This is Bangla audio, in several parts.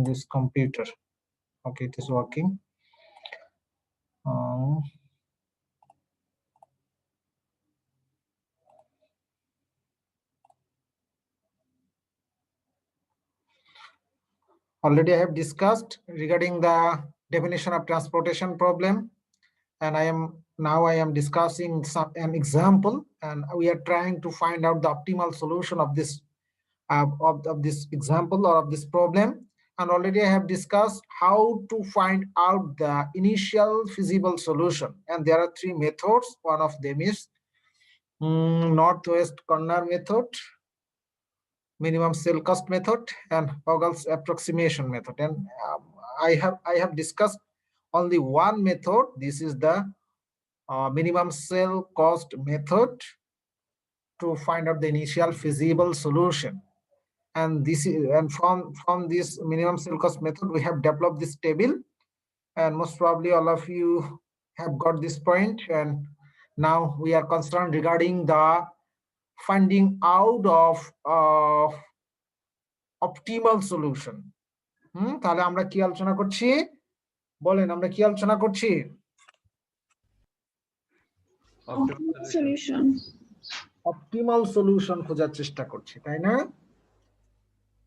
this computer. Okay, it is working. Already I have discussed regarding the definition of transportation problem, and I am discussing an example, and we are trying to find out the optimal solution of this of this example or of this problem. And already I have discussed how to find out the initial feasible solution, and there are three methods. One of them is northwest corner method, minimum cell cost method, and Vogel's approximation method. And I have discussed only one method. This is the minimum cell cost method to find out the initial feasible solution. And this is, and from this minimum cell cost method, we have developed this table, and most probably all of you have got this point. And now we are concerned regarding the finding out of optimal solution. তাহলে আমরা কি আলোচনা করছি? বলেন, আমরা কি আলোচনা করছি? অপটিমাল সলিউশন খোঁজার চেষ্টা করছি, তাই না?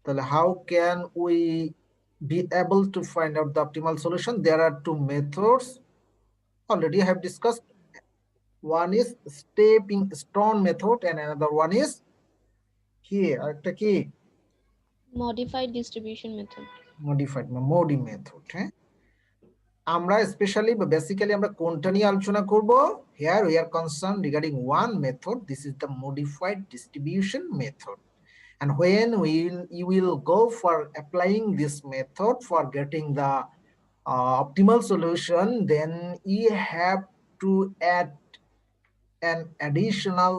তাহলে how can we be able to find out the optimal solution? There are two methods. Already I have discussed. One is stepping stone method, and another one is here একটা কি modified distribution method. MODI method. আমরা স্পেশালি বা বেসিক্যালি আমরা কোনটা নিয়ে আলোচনা করব? Here we are concerned regarding one method. This is the modified distribution method. And when you will go for applying this method for getting the optimal solution, then you have to add an additional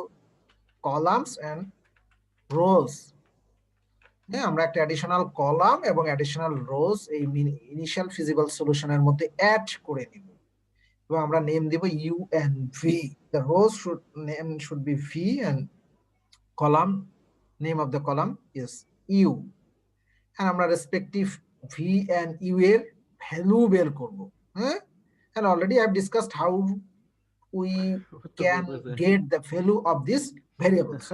columns and rows. আমরা একটা অ্যাডিশনাল কলাম এবং অ্যাডিশনাল রোজ এই ইনিশিয়াল ফিজিবল সলিউশনের মধ্যে অ্যাড করে নিব, এবং আমরা নেম দেব U and V. The rows should be V and column name of the column is U, and আমরা রেসপেক্টিভ ভি এন্ড ইউ এর ভ্যালু বের করব। and already I have discussed how we can get the value of these variables.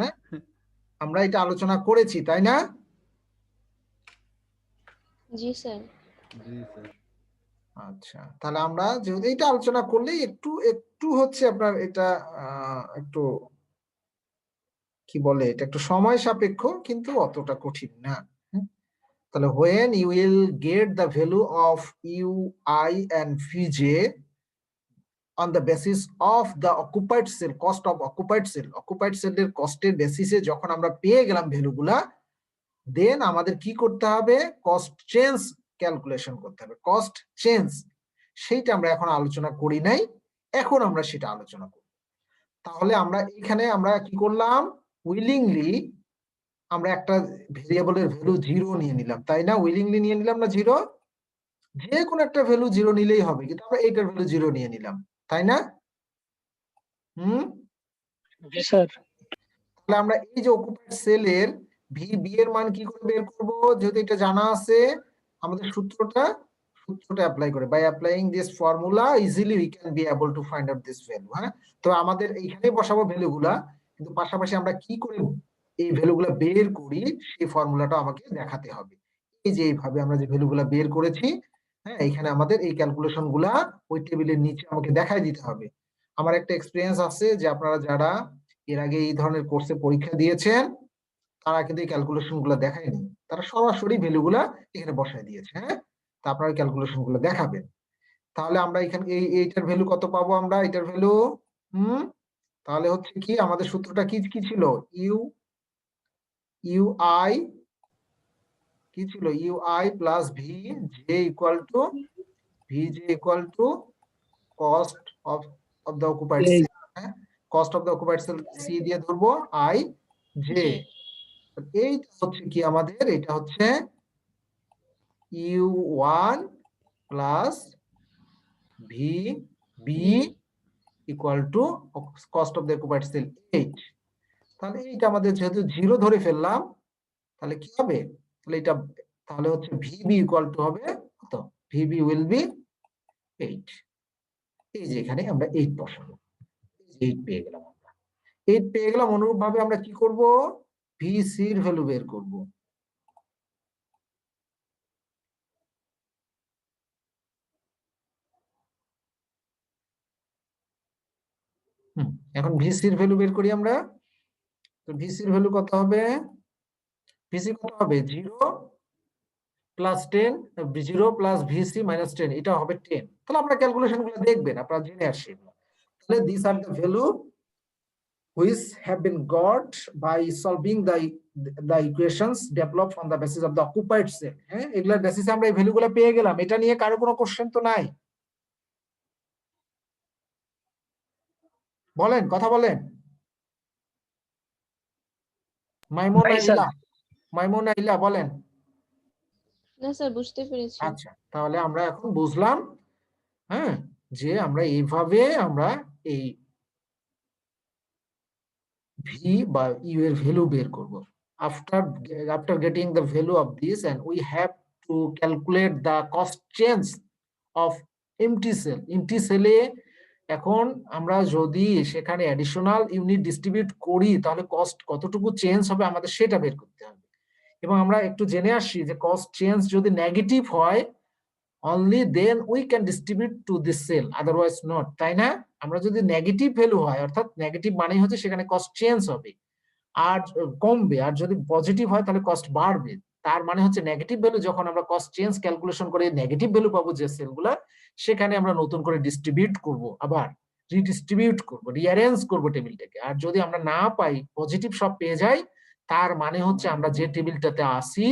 আমরা এটা আলোচনা করেছি, তাই না? জি স্যার। আচ্ছা, তাহলে আমরা যেহেতু এটা আলোচনা করলে একটু হচ্ছে আপনার এটা একটু কি বলে, এটা একটু সময় সাপেক্ষ, কিন্তু অতটা কঠিন না। তাহলে when you will get the value of ui and vj on the basis of the occupied cell, cost of occupied cell এর কস্টের বেসিসে যখন আমরা পেয়ে গেলাম ভ্যালুগুলা, দেন আমাদের কি করতে হবে? কস্ট চেঞ্জ ক্যালকুলেশন করতে হবে। কস্ট চেঞ্জ সেইটা আমরা এখন আলোচনা করি নাই, এখন আমরা সেটা আলোচনা করব। তাহলে আমরা এখানে আমরা কি করলাম? উইলিংলি আমরা একটা ভেরিয়েবলের ভ্যালু 0 নিয়ে নিলাম, তাই না? উইলিংলি নিয়ে নিলাম না 0? যে কোনো একটা ভ্যালু 0 নিলেই হবে, কিন্তু আমরা এইটার ভ্যালু 0 নিয়ে নিলাম, তাই না? জি স্যার। তাহলে আমরা এই যে অকুপাইড সেলের ভি বি এর মান কি করে বের করব? যেহেতু এটা জানা আছে, আমাদের সূত্রটা অ্যাপ্লাই করে, by applying this formula easily we can be able to find out this value. তো আমাদের এইখানে বসাবো ভ্যালুগুলা, কিন্তু পাশাপাশি আমরা কি করে এই ভ্যালুগুলা বের করি সেই ফর্মুলাটা আমাকে দেখাতে হবে। এই যে এইভাবে আমরা যে ভ্যালুগুলা বের করেছি, এখানে আমাদের এই ক্যালকুলেশন গুলা ওই টেবিলের নিচে আমাকে দেখাই দিতে হবে। আমার একটা এক্সপেরিয়েন্স আছে যে আপনারা যারা এর আগে এই ধরনের কোর্সে পরীক্ষা দিয়েছেন, তারা কিন্তু এই ক্যালকুলেশন গুলো দেখায়নি, তারা সরাসরি ভ্যালুগুলা এখানে বসায় দিয়েছে। তা আপনারা ক্যালকুলেশন গুলো দেখাবেন। তাহলে আমরা এখানে এইটার ভ্যালু কত পাবো? আমরা এটার ভ্যালু তাহলে হচ্ছে কি, আমাদের সূত্রটা কি ছিল? ইউআই কি ছিল? UI plus V J equal to cost of the occupied cell. Cost of the occupied cell C দিয়ে ধরবো, আই জে। এইটা হচ্ছে কি আমাদের, এটা হচ্ছে u1 plus V B equal to cost of the occupied cell 8। তাহলে এইটা আমাদের যেহেতু 0 ধরে ফেললাম, তাহলে কি হবে? তাহলে এটা তাহলে হচ্ছে ভিবি ইকুয়াল টু হবে কত, ভিবি উইল বি 8। এই যে এখানে আমরা 8 বসাবো, 8 পেয়ে গেলাম আমরা, 8 পেয়ে গেলাম। অনুরূপ ভাবে আমরা কি করব, ভিসি এর ভ্যালু বের করব। এখন ভিসি এর ভ্যালু বের করি আমরা। তো ভিসি এর ভ্যালু কত হবে, ভিসি কত হবে 0 প্লাস 10, 0 প্লাস ভিসি মাইনাস 10, এটা হবে 10। তাহলে আমরা ক্যালকুলেশন গুলো দেখবেন, আপনারা জেনে আসি। তাহলে this are the value which have been got by solving the equations developed on the basis of the occupied cell। হ্যাঁ, এগুলোর বেসিসে আমরা এই ভ্যালুগুলো পেয়ে গেলাম। এটা নিয়ে কারো কোনো কোশ্চেন তো নাই? বলেন, কথা বলেন। মাইমুনা ইলা বলেন। না স্যার, বুঝতে পেরেছি। আচ্ছা, তাহলে আমরা এখন বুঝলাম, হ্যাঁ, যে আমরা এইভাবে আমরা এই ভি বা ইউ এর ভ্যালু বের করব। after getting the value of this, and we have to calculate the cost change of empty cell। empty cell এ এখন আমরা যদি সেখানে অ্যাডিশনাল ইউনিট ডিস্ট্রিবিউট করি, তাহলে কস্ট কতটুকু চেঞ্জ হবে আমাদের সেটা বের করতে হবে। এবং আমরা একটু জেনে আসি যে কস্ট চেঞ্জ যদি নেগেটিভ হয়, only then we can distribute to this cell, otherwise not, তাই না? আমরা যদি নেগেটিভ ভ্যালু হয়, অর্থাৎ নেগেটিভ মানে হচ্ছে সেখানে কস্ট চেঞ্জ হবে আর কমবে, আর যদি পজিটিভ হয় তাহলে কস্ট বাড়বে। তার মানে হচ্ছে নেগেটিভ ভ্যালু যখন আমরা কস্ট চেঞ্জ ক্যালকুলেশন করে নেগেটিভ ভ্যালু পাবো যে সেলগুলা, সেখানে আমরা নতুন করে ডিস্ট্রিবিউট করব, আবার রিডিস্ট্রিবিউট করব, রিঅ্যারেঞ্জ করব টেবিলটাকে। আর যদি আমরা না পাই, পজিটিভ সব পেয়ে যাই, তার মানে হচ্ছে আমরা যে টেবিলটাতে আসি,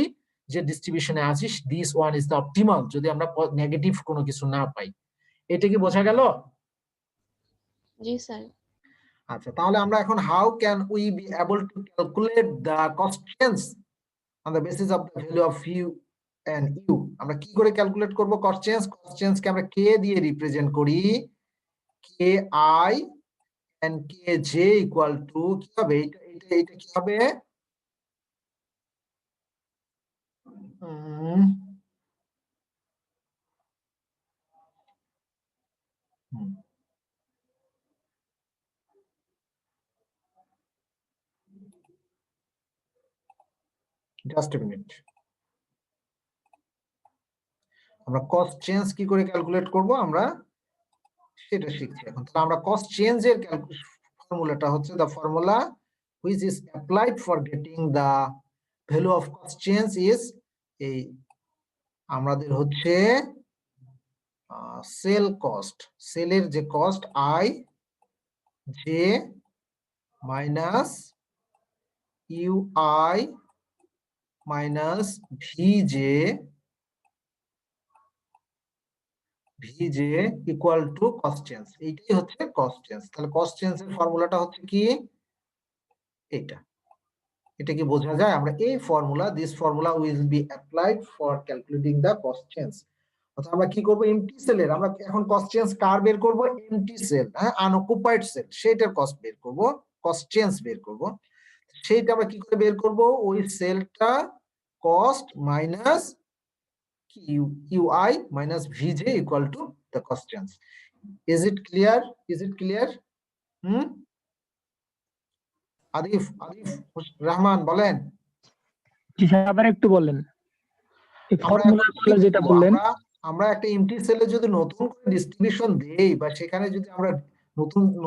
যে ডিস্ট্রিবিউশনে আছি, this one is the optimal, যদি আমরা নেগেটিভ কোনো কিছু না পাই। এটা কি বোঝা গেল? জি স্যার। আচ্ছা, তাহলে আমরা এখন how can we be able to calculate the cost change on the basis of the value of u and u। আমরা কি করে ক্যালকুলেট করব কস্ট চেঞ্জ? কস্ট চেঞ্জ কে আমরা কে দিয়ে রিপ্রেজেন্ট করি, K I and K J equal to কি হবে, এটা কি হবে, জাস্ট এ মিনিট। আমরা কস্ট চেঞ্জ কি করে ক্যালকুলেট করব আমরা সেটা শিখছি এখন। তাহলে আমরা কস্ট চেঞ্জের ফর্মুলাটা হচ্ছে, the formula which is applied for getting the value of cost change is এই আমাদের হচ্ছে সেল কস্ট, সেলের যে cost I J minus U I minus V J equal to cost change. এইটাই হচ্ছে কস্ট চেঞ্জ। তাহলে কস্ট চেঞ্জের ফর্মুলাটা হচ্ছে কি এটা, এটা কি বোঝা যায়? আমরা এই formula, this formula will be applied for calculating the cost change. অর্থাৎ আমরা কি করব, এমটি সেলের আমরা এখন কস্ট চেঞ্জ কার বের করব, এমটি সেল, হ্যাঁ, আনঅকুপাইড সেল, সেটার কস্ট বের করব, কস্ট চেঞ্জ বের করব। সেইটা আমরা কি করে বের করব, ওই সেলটা কস্ট মাইনাস ইউআই মাইনাস ভিজে equal to the cost change. Is it clear? Is it clear? Arif Rahman বলেন। জি স্যার, আবার একটু বলেন এই ফর্মুলাগুলো যেটা বললেন। আমরা একটা এমটি সেলে যদি নতুন করে ডিস্ট্রিবিউশন দেই, বা সেখানে যদি আমরা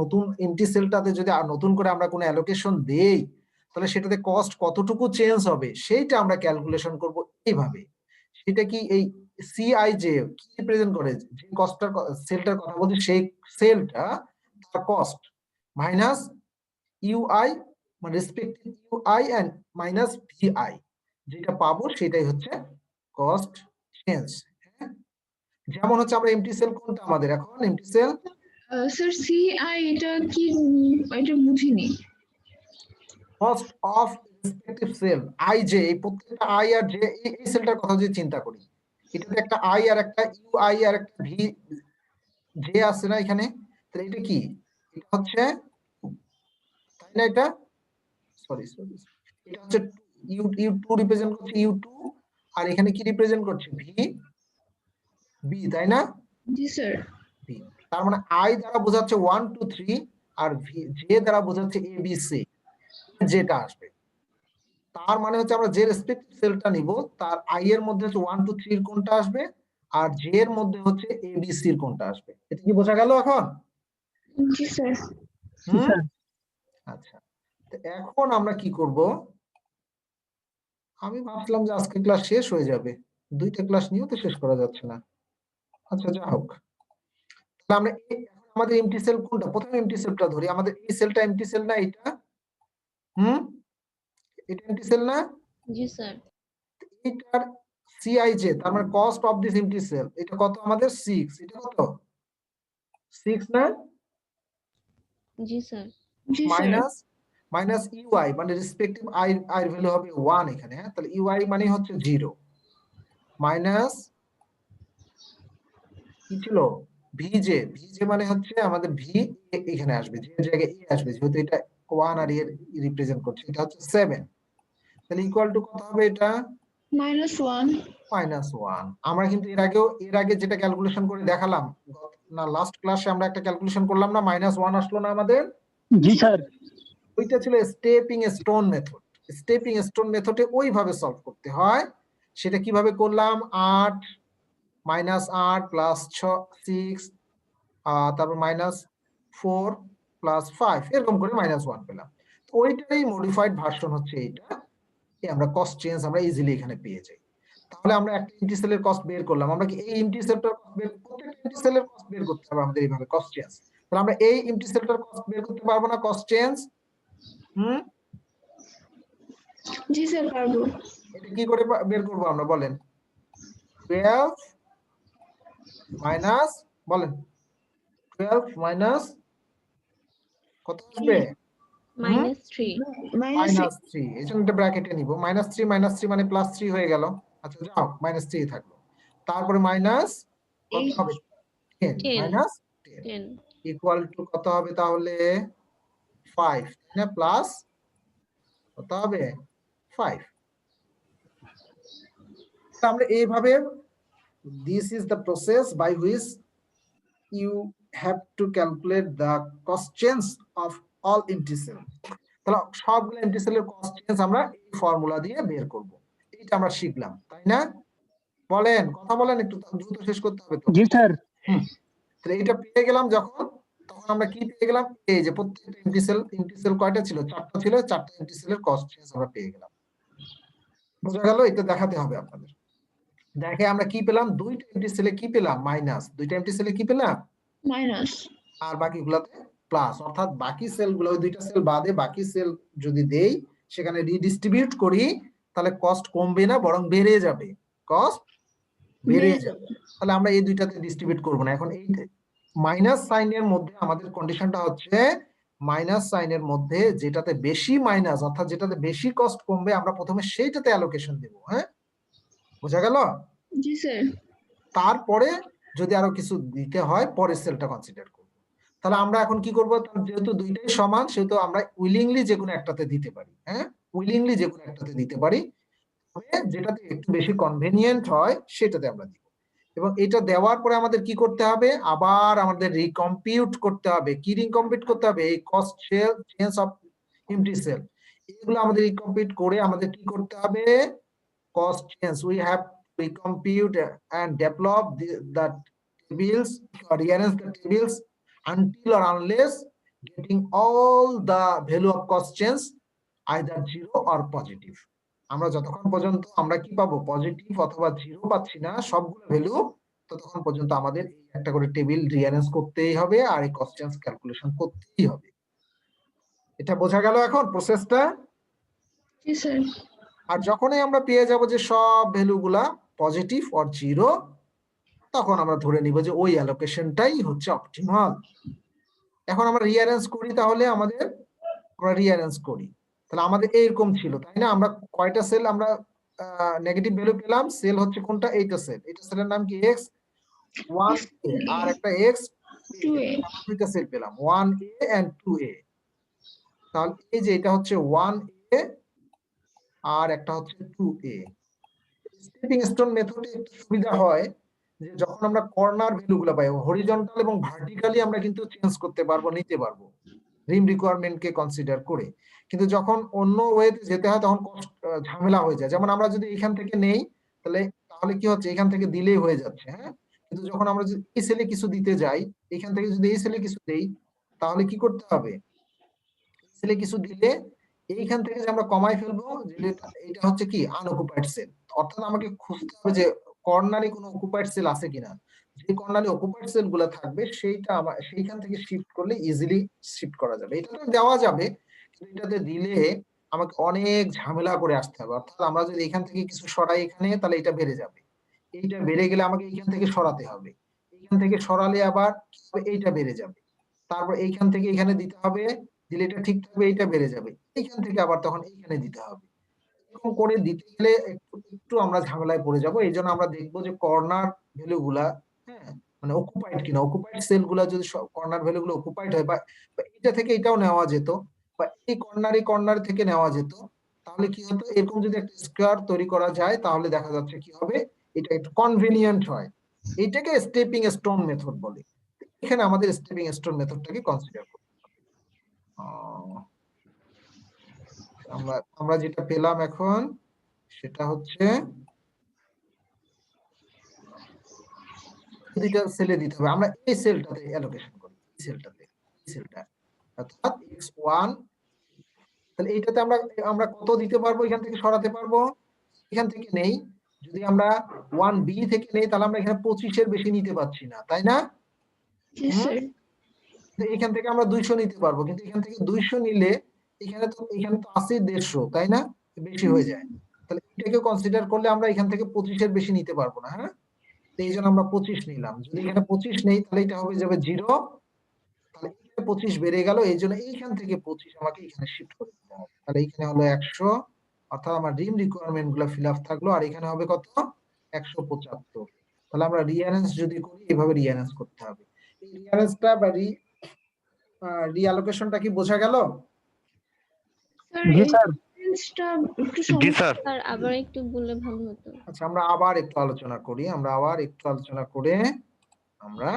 নতুন এমটি সেলটাতে যদি নতুন করে আমরা কোনো অ্যালোকেশন দেই, তাহলে সেটাতে কস্ট কতটুকু চেঞ্জ হবে সেইটা আমরা ক্যালকুলেশন করব এইভাবে। সেটা কি এই সিআইজে কি রিপ্রেজেন্ট করে, যে কস্টটার সেলটার কথা বলছি, সেই সেলটা তার কস্ট মাইনাস ইউআই, মানে respective UI and minus VI, যেটা পাবো সেটাই হচ্ছে কস্ট চেঞ্জ। যেমন হচ্ছে আমরা এমটি সেল কোনটা আমাদের এখন, এমটি সেল স্যার সিআই এটা কি, এটা বুঝিনি। Cost of respective cell, I J, এই প্রত্যেকটা আই আর জে, এই সেলটার কথা যদি চিন্তা করি, এটাতে একটা আই আর একটা ইউআই আর একটা ভি জে আছে না এখানে, তাহলে এটা কি, এটা হচ্ছে, তাই না, এটা সরি এটা হচ্ছে ইউ টু রিপ্রেজেন্ট করছে ইউ টু, আর এখানে কি রিপ্রেজেন্ট করছে ভি বি, তাই না? জি স্যার। বি, তার মানে আই দ্বারা বোঝাচ্ছে 1 2 3 আর জে দ্বারা বোঝাচ্ছে এ বি সি, যেটা আসবে তার মানে হচ্ছে আমরা যে রেসপেক্টিভ সেলটা নিব তার আই এর মধ্যে হচ্ছে 1 2 3 এর কোনটা আসবে আর জে এর মধ্যে হচ্ছে এ বি সি এর কোনটা আসবে। এটা কি বোঝা গেল এখন? জি স্যার। হুম, স্যার আচ্ছা। তো এখন আমরা কি করব, আমি ভাবছিলাম যে আজকে ক্লাস শেষ হয়ে যাবে, দুইটা ক্লাস নিয়েও তো শেষ করা যাচ্ছে না। আচ্ছা যা হোক, তাহলে আমরা এখন আমাদের এমটি সেল কোনটা, প্রথমে এমটি সেলটা ধরি। আমাদের এই সেলটা এমটি সেল না এটা? হুম, এটা এমটি সেল না? জি স্যার। এটার সিআইজে তার মানে cost of this empty cell, এটা কত আমাদের 6, এটা কত 6 না? জি স্যার। জি স্যার। মাইনাস মাইনাস ইউআই মানে রেসপেক্টিভ আই এর ভ্যালু হবে 1 এখানে, হ্যাঁ তাহলে ইউআই মানে হচ্ছে 0 মাইনাস কি ছিল ভিজে, ভিজে মানে হচ্ছে আমাদের ভি এখানে আসবে, যে জায়গায় এ আসবে যেহেতু এটা 1 আর এর রিপ্রেজেন্ট করছে, এটা হচ্ছে 7, তাহলে ইকুয়াল টু কত হবে এটা -1। -1। আমরা কিন্তু এর আগে যেটা ক্যালকুলেশন করে দেখালাম না, লাস্ট ক্লাসে আমরা একটা ক্যালকুলেশন করলাম না, -1 আসলো না আমাদের? জি স্যার। ওইটা ছিল stepping stone method. Stepping stone মেথডে ওইভাবে সলভ করতে হয়। সেটা কিভাবে করলাম, 8 -8 প্লাস 6 তারপর -4 প্লাস 5 এরকম করে -1 পেলাম। তো ওইটারই মডিফাইড ভার্সন হচ্ছে এইটা। আমরা কস্ট চেঞ্জ আমরা ইজিলি এখানে পেয়ে যাই। তাহলে আমরা একটা এমটি সেলের কস্ট বের করলাম। আমরা কি এই এমটি সেলটার কস্ট বের, প্রত্যেকটা এমটি সেলের কস্ট বের করতে হবে আমাদের এইভাবে কস্ট চেঞ্জ। তাহলে আমরা এই এমটি সেলটার কস্ট বের করতে পারবো না কস্ট চেঞ্জ? হুম, জি স্যার পারবো। এটা কি করে বের করবো আমরা বলেন? 12 মাইনাস, বলেন 12 মাইনাস কত আসবে? -3। -3। এই জন্য এটা ব্র্যাকেটে নিব। -3 মানে +3 হয়ে গেল। আচ্ছা যাও, -3 থাকলো। তারপরে মাইনাস কত 8। হবে? 10 10 -10 10 ইকুয়াল টু কত হবে তাহলে? 5, তাই না? প্লাস কত হবে? 5। আমরা এইভাবে, this is the process by which you have to calculate the cost change of all empty cell. তাহলে সবগুলো এমটি সেলের কস্ট চেঞ্জ আমরা এই ফর্মুলা দিয়ে বের করব। এইটা আমরা শিখলাম, তাই না? বলেন, কথা বলেন, একটু দ্রুত শেষ করতে হবে তো। জি স্যার। তাহলে এটা পেয়ে গেলাম যখন, তখন আমরা কি পেয়ে গেলাম, এই যে প্রত্যেকটা এমটি সেল কয়টা ছিল? 4টা ছিল, 4টা এমটি সেলের কস্ট চেঞ্জ আমরা পেয়ে গেলাম। বোঝা গেল? এটা দেখাতে হবে আপনাদের। দেখে আমরা কি পেলাম, দুইটা এমটি সেলে কি পেলাম? মাইনাস। দুইটা এমটি সেলে কি পেলাম? মাইনাস। আর বাকিগুলোতে প্লাস, অর্থাৎ বাকি সেলগুলো, ওই দুইটা সেল বাদে বাকি সেল যদি দেই, সেখানে রিডিস্ট্রিবিউট করি, তাহলে কস্ট কমবে না, বরং বেড়ে যাবে, কস্ট বেড়ে যাবে। তাহলে আমরা এই দুইটাতে ডিস্ট্রিবিউট করব না। এখন এই মাইনাস সাইনের মধ্যে আমাদের কন্ডিশনটা হচ্ছে, মাইনাস সাইনের মধ্যে যেটাতে বেশি মাইনাস, অর্থাৎ যেটাতে বেশি কস্ট কমবে, আমরা প্রথমে সেইটাতে অ্যালোকেশন দেব। হ্যাঁ, বোঝা গেল? জি স্যার। তারপরে যদি আরো কিছু দিতে হয়, পরের সেলটা কনসিডার করব। তাহলে আমরা এখন কি করব, যেহেতু দুইটাই সমান, সেহেতু আমরা উইলিংলি যে কোনো একটাতে দিতে পারি। হ্যাঁ, উইলিংলি যে কোনো একটাতে দিতে পারি, যেটাতে একটু বেশি কনভেনিয়েন্ট হয় সেটাতে আমরা দিব। এবং এটা দেওয়ার পরে আমাদের কি করতে হবে, আবার আমাদের রিকম্পিউট করতে হবে। কি রিকম্পিউট করতে হবে? এই cost change of empty cell, এগুলো আমাদের রিকম্পিউট করে আমাদের কি করতে হবে, cost change we have to compute and develop the tables or rearrange the tables until or unless getting all the value of cost change either 0 or positive. আমরা যতক্ষণ পর্যন্ত আমরা কি পাবো, পজিটিভ অথবা 0 পাচ্ছি না সবগুলো ভ্যালু, ততক্ষণ পর্যন্ত আমাদের এই একটা করে টেবিল রিঅ্যারেঞ্জ করতেই হবে আর এই কস্ট চেঞ্জ ক্যালকুলেশন করতেই হবে। এটা বোঝা গেল এখন প্রসেসটা? জি স্যার। আর যখনই আমরা পেয়ে যাব যে সব ভ্যালুগুলা পজিটিভ অর 0, তখন আমরা ধরে নিব যে ওই অ্যালোকেশনটাই হচ্ছে অপটিমাল। এখন আমরা রিঅ্যারেঞ্জ করি, তাহলে আমরা রিঅ্যারেঞ্জ করি, তাহলে আমাদের এইরকম ছিল, তাই না? আমরা কয়টা সেল আমরা নেগেটিভ ভ্যালু পেলাম? সেল হচ্ছে কোনটা? এইটা সেল। এটা সেলের নাম কি? X1A আর একটা X2A। দুইটা সেল পেলাম, 1A and 2A। তাহলে এই যে এটা হচ্ছে 1A আর একটা হচ্ছে 2A। স্টেপিং স্টোন মেথডে একটু সুবিধা হয় যে যখন আমরা কর্নার ভ্যালুগুলো পাই হরিজন্টাল এবং ভার্টিক্যালি আমরা কিন্তু চেঞ্জ করতে পারবো, নিতে পারবো রিম রিকোয়ারমেন্টকে কনসিডার করে। কিন্তু যখন অন্য ওয়েতে যেতে হয় তখন ঝামেলা হয়ে যায়। যেমন আমরা যদি এখান থেকে নেই তাহলে কি হচ্ছে, এখান থেকে দিলেই হয়ে যাচ্ছে। হ্যাঁ, কিন্তু যখন আমরা যদি এই সেলে কিছু দিতে যাই, এখান থেকে যদি এই সেলে কিছু দেই, তাহলে কি করতে হবে, সেলে কিছু দিলে এইখান থেকে যে আমরা কমাই ফেলবো, যে এটা হচ্ছে কি আনঅকুপাইড সেল। অর্থাৎ আমাকে খুঁজতে হবে যে কর্নারে কোনো অকুপাইড সেল আছে কিনা। যে কর্নারে অকুপাইড সেল গুলো থাকবে সেইখান থেকে শিফট করলে ইজিলি শিফট করা যাবে। এটা তো দেওয়া যাবে, কিন্তু এটাতে দিলে আমাকে অনেক ঝামেলা করে আসতে হবে। অর্থাৎ আমরা যদি এখান থেকে কিছু সরাই এখানে, তাহলে এটা বেড়ে যাবে। এইটা বেড়ে গেলে আমাকে এইখান থেকে সরাতে হবে, এইখান থেকে সরালে আবার এইটা বেড়ে যাবে। তারপর এইখান থেকে এখানে দিতে হবে, দিলে এটা ঠিক থাকবে, এইটা বেড়ে যাবে। এইখান থেকে আবার তখন এইখানে দিতে হবে। এরকম করে দিতে গেলে একটু আমরা ঝামেলায় পড়ে যাব। এই জন্য আমরা দেখবো যে কর্নার ভ্যালু গুলা, হ্যাঁ, মানে অকুপাইড কিনা, অকুপাইড সেল গুলা যদি কর্নার ভ্যালু গুলো অকুপাইড হয়, বা এটা থেকে এটাও নেওয়া যেত, বা এই কর্নার থেকে নেওয়া যেত, তাহলে কি হতো, এরকম যদি একটা স্কোয়ার তৈরি করা যায়, তাহলে দেখা যাচ্ছে কি হবে, এটা একটু কনভিনিয়েন্ট হয়। এইটাকে স্টেপিং স্টোন মেথড বলে। এখানে আমাদের স্টেপিং স্টোন মেথডটাকে কনসিডার করতে হবে। আমরা যেটা পেলাম এখন সেটা হচ্ছে দুইটা সেলে দিতে হবে। আমরা এই সেলটাতে অ্যালোকেশন করি, এই সেলটা অর্থাৎ x1। তাহলে এইটাতে আমরা কত দিতে পারবো, এখান থেকে সরাতে পারবো, এখান থেকে নেই। যদি আমরা 1b থেকে নেই, তাহলে আমরা এখানে 25 এর বেশি নিতে পারছি না, তাই না? জি স্যার। এখান থেকে আমরা 200 নিতে পারবো, কিন্তু এখান থেকে 200 নিলে এখানে তো আছে 150, তাই না? বেশি হয়ে যায়। তাহলে এটাকে কনসিডার করলে আমরা এখান থেকে 25 এর বেশি নিতে পারবো না। হ্যাঁ, এই জন্য আমরা 25 নিলাম। যদি এখানে 25 নেই, তাহলে এটা হবে যাবে 0। তাহলে এখানে 25 বেড়ে গেল, এই জন্য এইখান থেকে 25 আমাকে এখানে শিফট করে দিতে হবে। তাহলে এখানে হলো 100, অর্থাৎ আমার রিম রিকোয়ারমেন্ট গুলো ফিল আপ থাকলো। আর এখানে হবে কত, 175। তাহলে আমরা রিঅ্যারেঞ্জ যদি করি, এইভাবে রিঅ্যারেঞ্জ করতে হবে। এই রিঅ্যারেঞ্জটা বা রিঅ্যালোকেশনটা কি বোঝা গেল? স্যার জি এই স্যার। সেন্সটা একটু জি স্যার। স্যার আবার একটু বললে ভালো হতো। আচ্ছা, আমরা আবার একটু আলোচনা করি। করে আমরা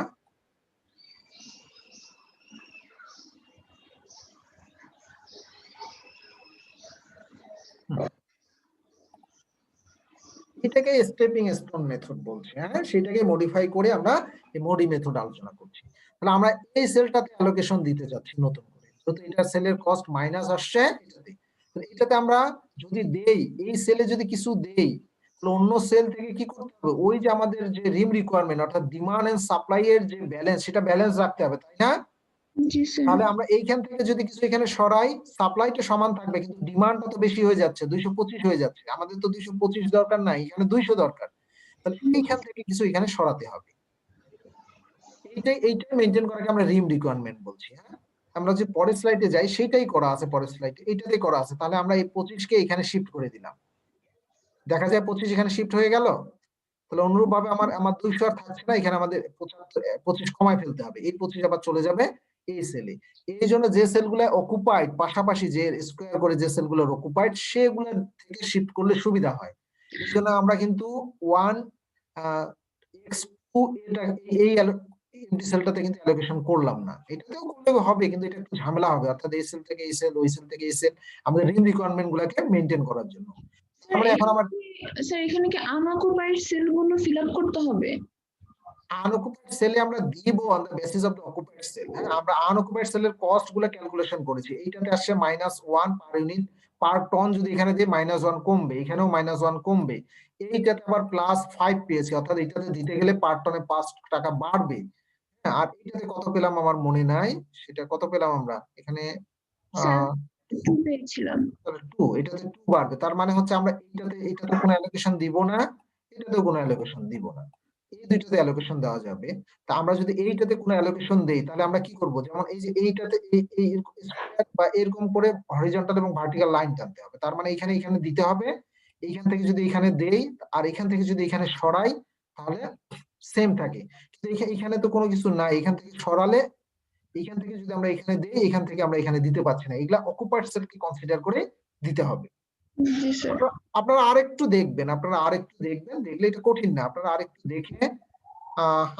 এটাকে স্টেপিং স্টোন মেথড বলছি। হ্যাঁ, সেটাকে মডিফাই করে আমরা এই মোডি মেথড আলোচনা করছি। তাহলে আমরা এই সেলটাতে অ্যালোকেশন দিতে যাচ্ছি নতুন করে, যেহেতু এটা সেলের কস্ট মাইনাস আসছে এটাতে। এটাতে আমরা যদি দেই, এই সেলে যদি কিছু দেই, তাহলে অন্য সেল থেকে কি করতে হবে, ওই যে আমাদের যে রিম রিকোয়ারমেন্ট অর্থাৎ ডিমান্ড এন্ড সাপ্লাই এর যে ব্যালেন্স, সেটা ব্যালেন্স রাখতে হবে, তাই না? জি স্যার। তাহলে আমরা এইখান থেকে যদি কিছু এখানে সরাই, সাপ্লাইটা সমান থাকবে, কিন্তু ডিমান্ডটা তো বেশি হয়ে যাচ্ছে, 225 হয়ে যাচ্ছে। আমাদের তো 225 দরকার নাই, এখানে 200 দরকার। তাহলে এইখান থেকে কিছু এখানে সরাতে হবে। এইটাই মেনটেন করাকে আমরা রিম রিকোয়ারমেন্ট বলছি। হ্যাঁ, আমরা যে পরের স্লাইডে যাই, সেটাই করা আছে পরের স্লাইডে, এইটাতে করা আছে। তাহলে আমরা এই 25 কে এখানে শিফট করে দিলাম, দেখা যায় 25 এখানে শিফট হয়ে গেল। তাহলে অনুরূপ ভাবে আমার 200 আর থাকছে না, এখানে আমাদের 25 কমায় ফেলতে হবে। এই 25 আবার চলে যাবে এই সেলে। এই জন্য যে সেলগুলো অকুপাইড, পাশাপাশি যে স্কোয়ার করে যে সেলগুলো অকুপাইড, সেগুলো থেকে শিফট করলে সুবিধা হয়। এই জন্য আমরা কিন্তু 1x2 এটা এই এমটি সেলটাতে কিন্তু অ্যালোকেশন করলাম না। এটাতেও করলে হবে, কিন্তু এটা একটু ঝামেলা হবে। অর্থাৎ এই সেল থেকে এই সেল, ওই সেল থেকে এই সেল, আমাদের রিম রিকোয়ারমেন্ট গুলাকে মেনটেন করার জন্য। আমরা এখন আমার স্যার এখানে কি আনঅকুপাইড সেলগুলো ফিল আপ করতে হবে? আনঅকুপাইড সেলে আমরা দিব on the basis of the occupied cell. হ্যাঁ, আমরা আনঅকুপাইড সেলের কস্ট গুলো ক্যালকুলেশন করেছি। এইটাতে আসছে -1 পার ইউনিট, পার টন যদি এখানে দিই -1 কমবে, এখানেও -1 কমবে। এইটাতে আবার +5 পেয়েছি, অর্থাৎ এটাতে দিতে গেলে পার টনে 5 টাকা বাড়বে। হ্যাঁ, আর এটাতে কত পেলাম আমার মনে নাই, সেটা কত পেলাম আমরা এখানে, স্যার 2 পেয়েছিলাম। 2, এটাতে 2 বাড়বে। তার মানে হচ্ছে আমরা এটাতে কোনো অ্যালোকেশন দিব না, এটাতেও কোনো অ্যালোকেশন দিব না। এই দুইটাতে অ্যালোকেশন দেওয়া যাবে। তা আমরা যদি এইটাতে কোনো অ্যালোকেশন দেই, তাহলে আমরা কি করব, যেমন এই যে এইটাতে এই স্কয়ার বা এরকম করে হরিজন্টাল এবং ভার্টিক্যাল লাইন টানতে হবে। তার মানে এখানে দিতে হবে। এইখান থেকে যদি এখানে দেই, আর এখান থেকে যদি এখানে সরাই, তাহলে সেম থাকে। কিন্তু এখানে তো কোনো কিছু নাই, এখান থেকে সরালে, এখান থেকে যদি আমরা এখানে দেই, এখান থেকে আমরা এখানে দিতে পারছি না। এগুলা অকুপাইড সেলকে কনসিডার করে দিতে হবে। জি স্যার। আপনারা আরেকটু দেখবেন, দেখলে এটা কঠিন না, আপনারা আরেকটু দেখে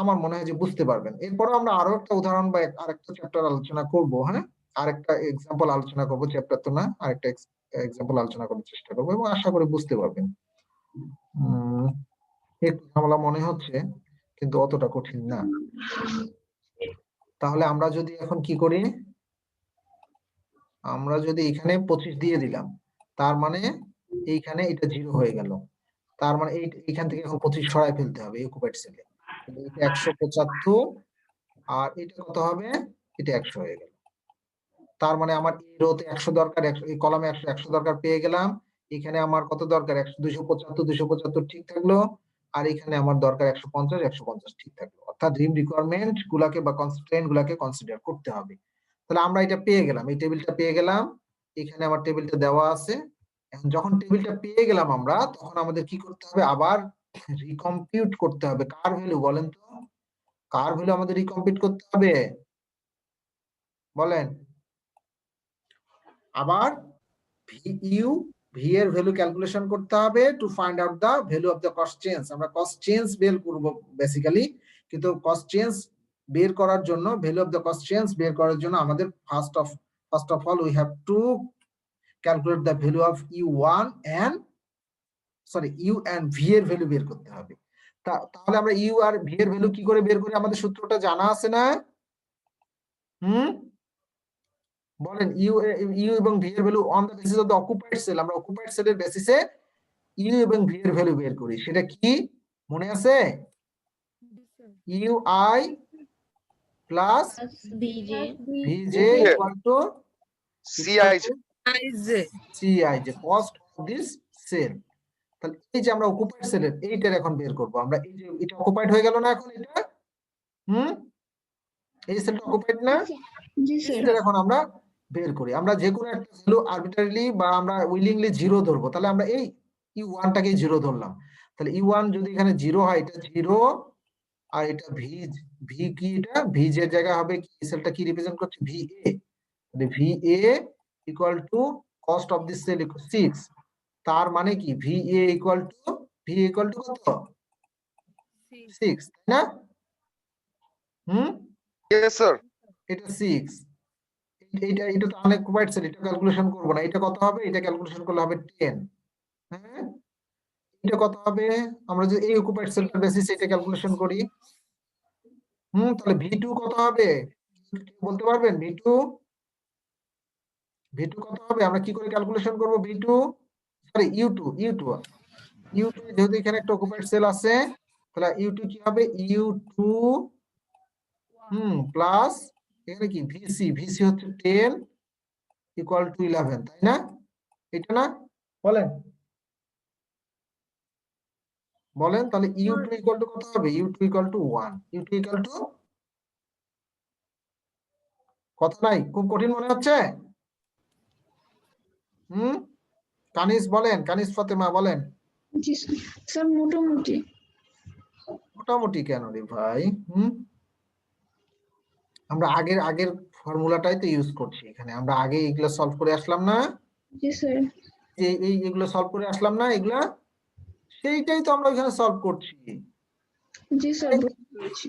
আমার মনে হয় যে বুঝতে পারবেন। এরপরে আমরা আরো একটা উদাহরণ বা আরেকটা চ্যাপ্টার আলোচনা করব। হ্যাঁ, আরেকটা এক্সাম্পল আলোচনা করব, চ্যাপ্টার তো না, আরেকটা এক্সাম্পল আলোচনা করার চেষ্টা করবো এবং আশা করি বুঝতে পারবেন। একটু ঝামেলা মনে হচ্ছে কিন্তু অতটা কঠিন না। তাহলে আমরা যদি এখন কি করি, আমরা যদি এখানে 25 দিয়ে দিলাম, তার মানে এইখানে এটা 0 হয়ে গেল, তার মানে এইখান থেকে এখন 25 সরাই ফেলতে হবে অকুপাইড সেলে। এটা 175 আর এটা কত হবে, এটা 100 হয়ে গেল। তার মানে আমার এই রোতে 100 দরকার, এই কলামে 100 দরকার পেয়ে গেলাম। এখানে আমার কত দরকার, 275 ঠিক থাকলো, আর এখানে আমার দরকার 150 ঠিক থাকলো। অর্থাৎ রিম রিকোয়ারমেন্ট গুলাকে বা কনস্ট্রেন্ট গুলাকে কনসিডার করতে হবে। তাহলে আমরা এটা পেয়ে গেলাম, এই টেবিলটা পেয়ে গেলাম, এখানে আমার টেবিলটা দেওয়া আছে। এখন যখন টেবিলটা পেয়ে গেলাম আমরা, তখন আমাদের কি করতে হবে, আবার রিকম্পিউট করতে হবে। কার ভ্যালু বলেন তো, কার ভ্যালু আমাদের রিকম্পিউট করতে হবে বলেন। আবার ভি এর ভ্যালু ক্যালকুলেশন করতে হবে to find out the value of the cost change. আমরা কস্ট চেঞ্জ বের করব বেসিক্যালি, কিন্তু কস্ট চেঞ্জ বের করার জন্য, value of the cost change বের করার জন্য আমাদের first of all we have to calculate the value of U one and U and V এর ভ্যালু বের করতে হবে। তাহলে আমরা ইউ আর ভি এর ভ্যালু কি করে বের করি, আমাদের সূত্রটা জানা আছে না? বলেন, ইউ এবং ভি এর value on the basis of the occupied cell, আমরা অকুপাইড সেলের বেসিসে ইউ এবং ভি এর ভ্যালু বের করি। সেটা কি মনে আছে? ইউ আই প্লাস ভিজে ভিজে ইকুয়াল টু সিআই, যে কস্ট অফ দিস সেল। তাহলে এই যে আমরা অকুপাইড সেলের এইটার এখন বের করব আমরা। এই যে এটা অকুপাইড হয়ে গেল না এখন, এটা এই সেলটা অকুপাইড না, জি স্যার। এটা এখন আমরা বের করি। আমরা যে কোনো একটা ভ্যালু আরবিট্রারিলি বা আমরা উইলিংলি 0 ধরবো, তাহলে আমরা এই ইউ1 টাকে 0 ধরলাম। তাহলে ইউ1 যদি এখানে 0 হয়, এটা 0, আর এটা ভি কি, এটা ভিজ এর জায়গা হবে কি, সেলটা কি রিপ্রেজেন্ট করছে, ভিএ। তাহলে VA equal to cost of this cell 6। তার মানে কি ভিএ ইকুয়াল টু কত, 6, তাই না? Yes, sir. এটা 6। এটা তো আনঅকুপাইড সেল, এটা ক্যালকুলেশন করব না। এটা কত হবে, এটা ক্যালকুলেশন করলে হবে 10। হ্যাঁ, এটা কত হবে, আমরা যদি এই অকুপাইড সেলটার বেসিস এটা ক্যালকুলেশন করি, তাহলে ভি2 কত হবে বলতে পারবেন? ভি2 কত হবে, আমরা কি করে ক্যালকুলেশন করব ভি2, সরি ইউ2 যেহেতু এখানে একটা অকুপাইড সেল আছে, তাহলে ইউ2 কি হবে, ইউ2 প্লাস এখানে কি ভিসি হচ্ছে 10 ইকুয়াল টু 11, তাই না? এটা না, বলেন তাহলে ইউ2 ইকুয়াল টু কত হবে, ইউ2 ইকুয়াল টু 1, ইউ2 ইকুয়াল টু, কথা নাই, খুব কঠিন মনে হচ্ছে? কানিস বলেন, কানিস ফাতেমা বলেন। জি স্যার, মোটামুটি। মোটামুটি কেন রে ভাই? আমরা আগের ফর্মুলাটাই তো ইউজ করছি এখানে, আমরা আগে এগুলো সলভ করে আসলাম না, জি স্যার। এগুলো সলভ করে আসলাম না, এগুলা সেইটাই তো আমরা এখানে সলভ করছি। জি স্যার, বুঝতে পেরেছি।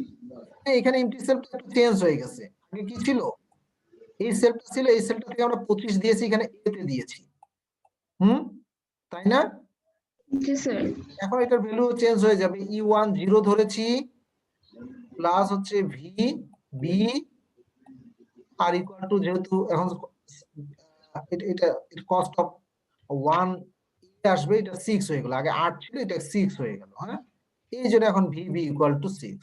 এখানে এমটি সেলটা একটু চেঞ্জ হয়ে গেছে। আগে কি ছিল, এই সেলটা ছিল, এই সেলটা থেকে আমরা 25 দিয়েছি, এখানে এ তে দিয়েছি, তাই না? জি স্যার। এখন এটার ভ্যালু চেঞ্জ হয়ে যাবে, ই1 0 ধরেছি, প্লাস হচ্ছে ভি বি আর ইকুয়াল টু, যেহেতু এখন এটা কস্ট অফ 1 আসবে, এটা 6 হয়ে গেল, আগে 8 ছিল, এটা 6 হয়ে গেল। হ্যাঁ, এই জন্য এখন ভিবি ইকুয়াল টু 6,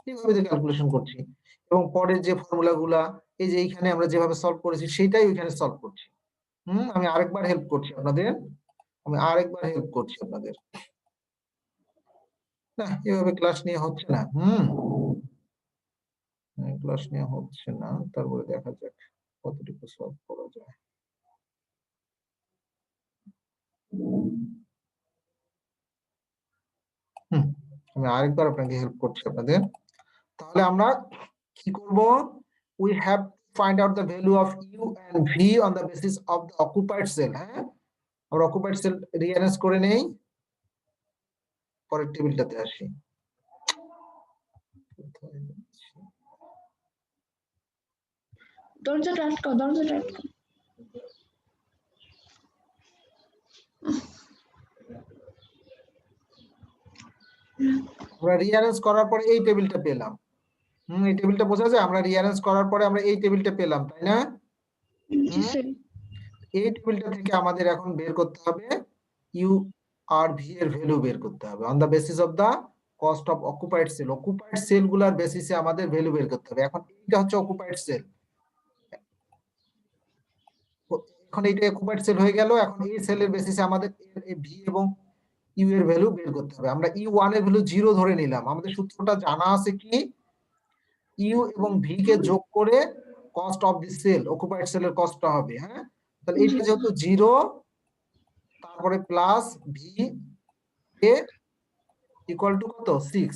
এইভাবে ক্যালকুলেশন করছি। এবং পরের যে ফর্মুলা গুলা, এই যে এইখানে আমরা যেভাবে সলভ করেছি সেটাই ওইখানে সলভ করছি। আমি আরেকবার হেল্প করছি আপনাদের, না এভাবে ক্লাস নিয়ে হচ্ছে না, তারপরে দেখা যাক কতটুকু সলভ করা যায়। আমি আরেকবার আপনাকে হেল্প করছি আপনাদের। তাহলে আমরা কি করব, we have find out the value of u and v on the basis of the occupied cell. হ্যাঁ, আমরা occupied cell rearrange করে নেই, পরের টেবিলটাতে আসি। দরজাটা আটকাও, দরজাটা আটকাও। আমরা রিঅ্যারেঞ্জ করার পরে এই টেবিলটা পেলাম। এই টেবিলটা বোঝা যায়, আমরা রিঅ্যারেঞ্জ করার পরে আমরা এই টেবিলটা পেলাম, তাই না? জি স্যার। এই টেবিলটা থেকে আমাদের এখন বের করতে হবে ইউ আর ভি এর ভ্যালু বের করতে হবে on the basis of the cost of occupied cell. Occupied cell গুলার বেসিসে আমাদের ভ্যালু বের করতে হবে। এখন এইটা হচ্ছে অকুপাইড সেল, এখন এইটা অকুপাইড সেল হয়ে গেল। এখন এই সেলের বেসিসে আমাদের ভি এবং ইউ এর ভ্যালু বের করতে হবে। আমরা ইউ ওয়ান এর ভ্যালু 0 ধরে নিলাম। আমাদের সূত্রটা জানা আছে কি, ইউ এবং ভি কে যোগ করে cost of the cell, occupied সেলের কস্টটা হবে। হ্যাঁ, তাহলে এইটা যেহেতু 0, তারপরে plus V A equal to কত 6,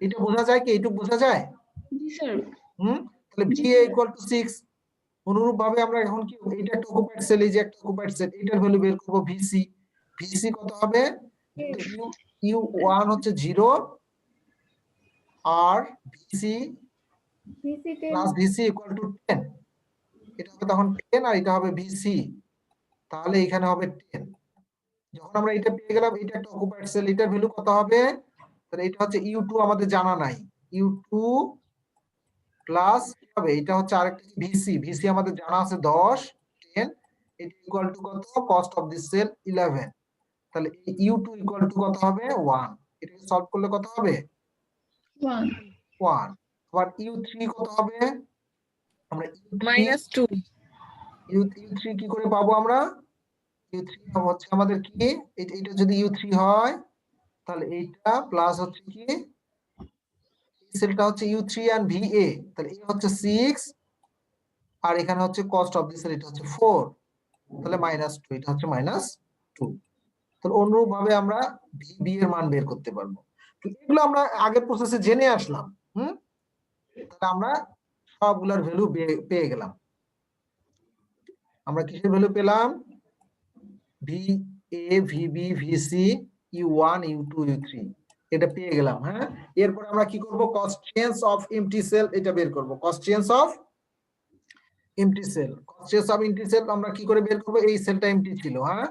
এটা বোঝা যায় কি? এইটুকু বোঝা যায়? জি স্যার। তাহলে ভি এ ইকুয়াল টু 6। অনুরূপ ভাবে আমরা এখন কি, এইটা একটা অকুপাইড সেল, এই যে একটা অকুপাইড সেল, এটার ভ্যালু বের করব ভিসি। ভিসি কত হবে? ইউ ইউ 1 হচ্ছে 0 আর VC plus VC equal to 10, এটা হবে তখন 10 আর এটা হবে ভিসি, তাহলে এখানে হবে 10। যখন আমরা এটা পেয়ে গেলাম, এটা একটা অকুপাইড সেল, এটার ভ্যালু কত হবে? তাহলে এটা হচ্ছে ইউ2 আমাদের জানা নাই, ইউ2 প্লাস কি হবে, এটা হচ্ছে আরেকটা ভিসি, ভিসি আমাদের জানা আছে 10, 10, এটা ইকুয়াল টু কত? Cost of this cell 11। তাহলে ইউ2 ইকুয়াল টু কত হবে? 1। এটাকে সলভ করলে কত হবে? 1। 1। আবার ইউ3 কত হবে? আমরা -2। ইউ3 কি করে পাবো আমরা? ইউ3 হচ্ছে আমাদের কি, এটা যদি ইউ3 হয় তাহলে এইটা প্লাস হচ্ছে কি, এই সেলটা হচ্ছে ইউ3 এন্ড ভিএ, তাহলে এই হচ্ছে 6 আর এখানে হচ্ছে কস্ট অফ দিস সেল, এটা হচ্ছে 4, তাহলে -2, এটা হচ্ছে -2। তাহলে অনুরূপ ভাবে আমরা ভি এর মান বের করতে পারবো। তো এগুলো আমরা আগের প্রসেসে জেনে আসলাম। তাহলে আমরা সবগুলোর ভ্যালু পেয়ে গেলাম। আমরা কিসের ভ্যালু পেলাম? V A, VB, VC, U one, U two, ইউ3 এটা পেয়ে গেলাম। হ্যাঁ, এরপর আমরা কি করব? Cost change of empty cell এটা বের করব। Cost change of empty cell, cost change of empty cell আমরা কি করে বের করব? এই সেলটা এমটি ছিল। হ্যাঁ,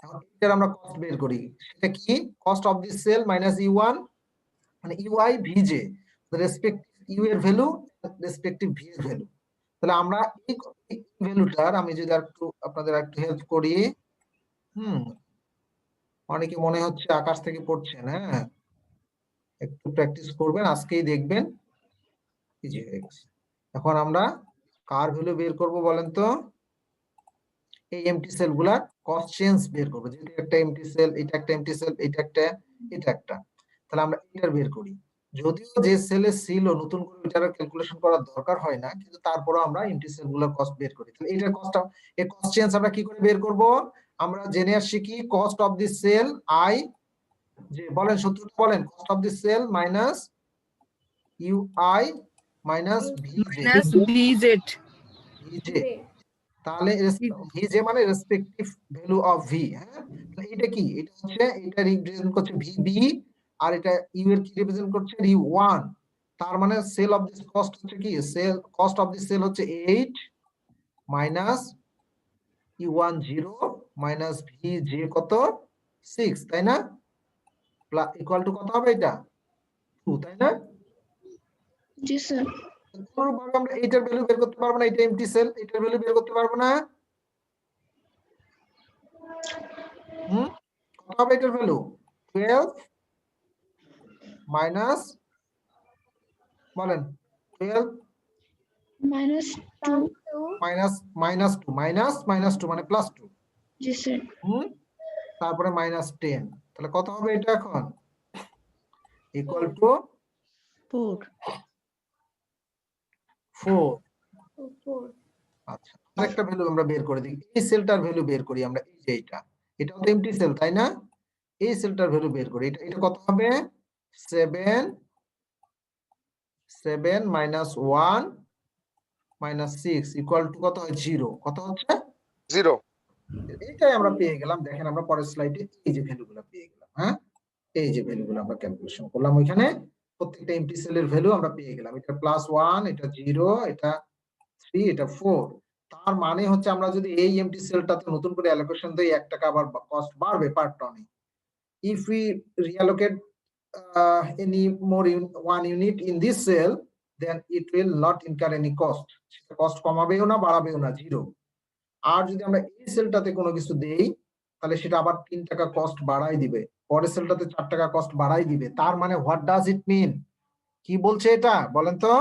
এখন এটার আমরা কস্ট বের করি। সেটা কি? Cost of this cell minus U one মানে ইউআই ভিজে, রেসপেক্টিভ ইউ এর ভ্যালু রেসপেক্টিভ ভি এর ভ্যালু। তাহলে আমরা এই ভ্যালুটার আমি যদি একটু আপনাদের একটু হেল্প করি, অনেকে মনে হচ্ছে আকাশ থেকে পড়ছেন। হ্যাঁ, একটু প্র্যাকটিস করবেন, আজকেই দেখবেন ইজি হয়ে গেছে। এখন আমরা কার ভ্যালু বের করব বলেন তো? এই এমটি সেল গুলা কস্ট চেঞ্জ বের করব। যেহেতু একটা এমটি সেল, এটা একটা এমটি সেল, এটা একটা, এটা একটা, তাহলে আমরা এটার বের করি। যদিও যে সেলে ছিল নতুন করে এটার ক্যালকুলেশন করার দরকার হয় না, কিন্তু তারপরেও আমরা এমটি সেল গুলোর কস্ট বের করি। তাহলে এটার কস্টটা, এই কস্ট চেঞ্জ আমরা কি করে বের করব? আমরা জেনে আসছি কি, cost of this cell I, যে বলেন সূত্রটা বলেন, cost of this cell minus UI minus VJ, -VZ। ভিজে, তাহলে ভিজে মানে রেসপেক্টিভ ভ্যালু অফ ভি। হ্যাঁ, তাহলে এটা কি? এটা হচ্ছে, এটা রিপ্রেজেন্ট করছে ভিবি আর এটা ইউ এর কি রিপ্রেজেন্ট করছে? ইউ1। তার মানে সেল অফ দিস কস্ট হচ্ছে কি, cell cost of this cell হচ্ছে 8 মাইনাস ইউ1 0 মাইনাস ভিজে কত 6, তাই না? প্লাস ইকুয়াল টু কত হবে? এটা 2, তাই না? জি স্যার। অনুরূপভাবে আমরা এইটার ভ্যালু বের করতে পারবো না, এটা এমটি সেল, এটার ভ্যালু বের করতে পারবো না। কত হবে এটার ভ্যালু? 12 মাইনাস, বলেন 12 -2। -2 মানে +2। জি স্যার। তারপরে -10, তাহলে কত হবে এটা এখন? Equal to 4। আচ্ছা, আরেকটা ভ্যালু আমরা বের করে দিই। এই সেলটার ভ্যালু বের করি আমরা, এই যে এটা, এটাও তো এমটি সেল, তাই না? এই সেলটার ভ্যালু বের করি। এটা কত হবে? 7 -1 মাইনাস 6 ইকুয়াল টু কত হয় 0 কত হচ্ছে 0 এটাই আমরা পেয়ে গেলাম। দেখেন আমরা পরের স্লাইডে এই যে ভ্যালুগুলো পেয়ে গেলাম। হ্যাঁ, এই যে ভ্যালুগুলো আমরা ক্যালকুলেশন করলাম ওইখানে প্রত্যেকটা এমটি সেলের ভ্যালু আমরা পেয়ে গেলাম। এটা +1, এটা 0, এটা 3, এটা 4। তার মানে হচ্ছে আমরা যদি এই এমটি সেলটাতে নতুন করে অ্যালোকেশন দেই 1 টাকা আবার কস্ট বাড়বে পার টনে। If we reallocate any more one unit in this cell, then it will not incur any cost. Cost কমাবেও না বাড়াবেও না, 0। আর যদি আমরা এই সেলটাতে কোনো কিছু দেই তাহলে সেটা আবার 3 টাকা কস্ট বাড়াই দিবে, পরের সেলটাতে 4 টাকা কস্ট বাড়াই দিবে। তার মানে হোয়াট ডাজ ইট মিন, কি বলছে এটা বলেন তো?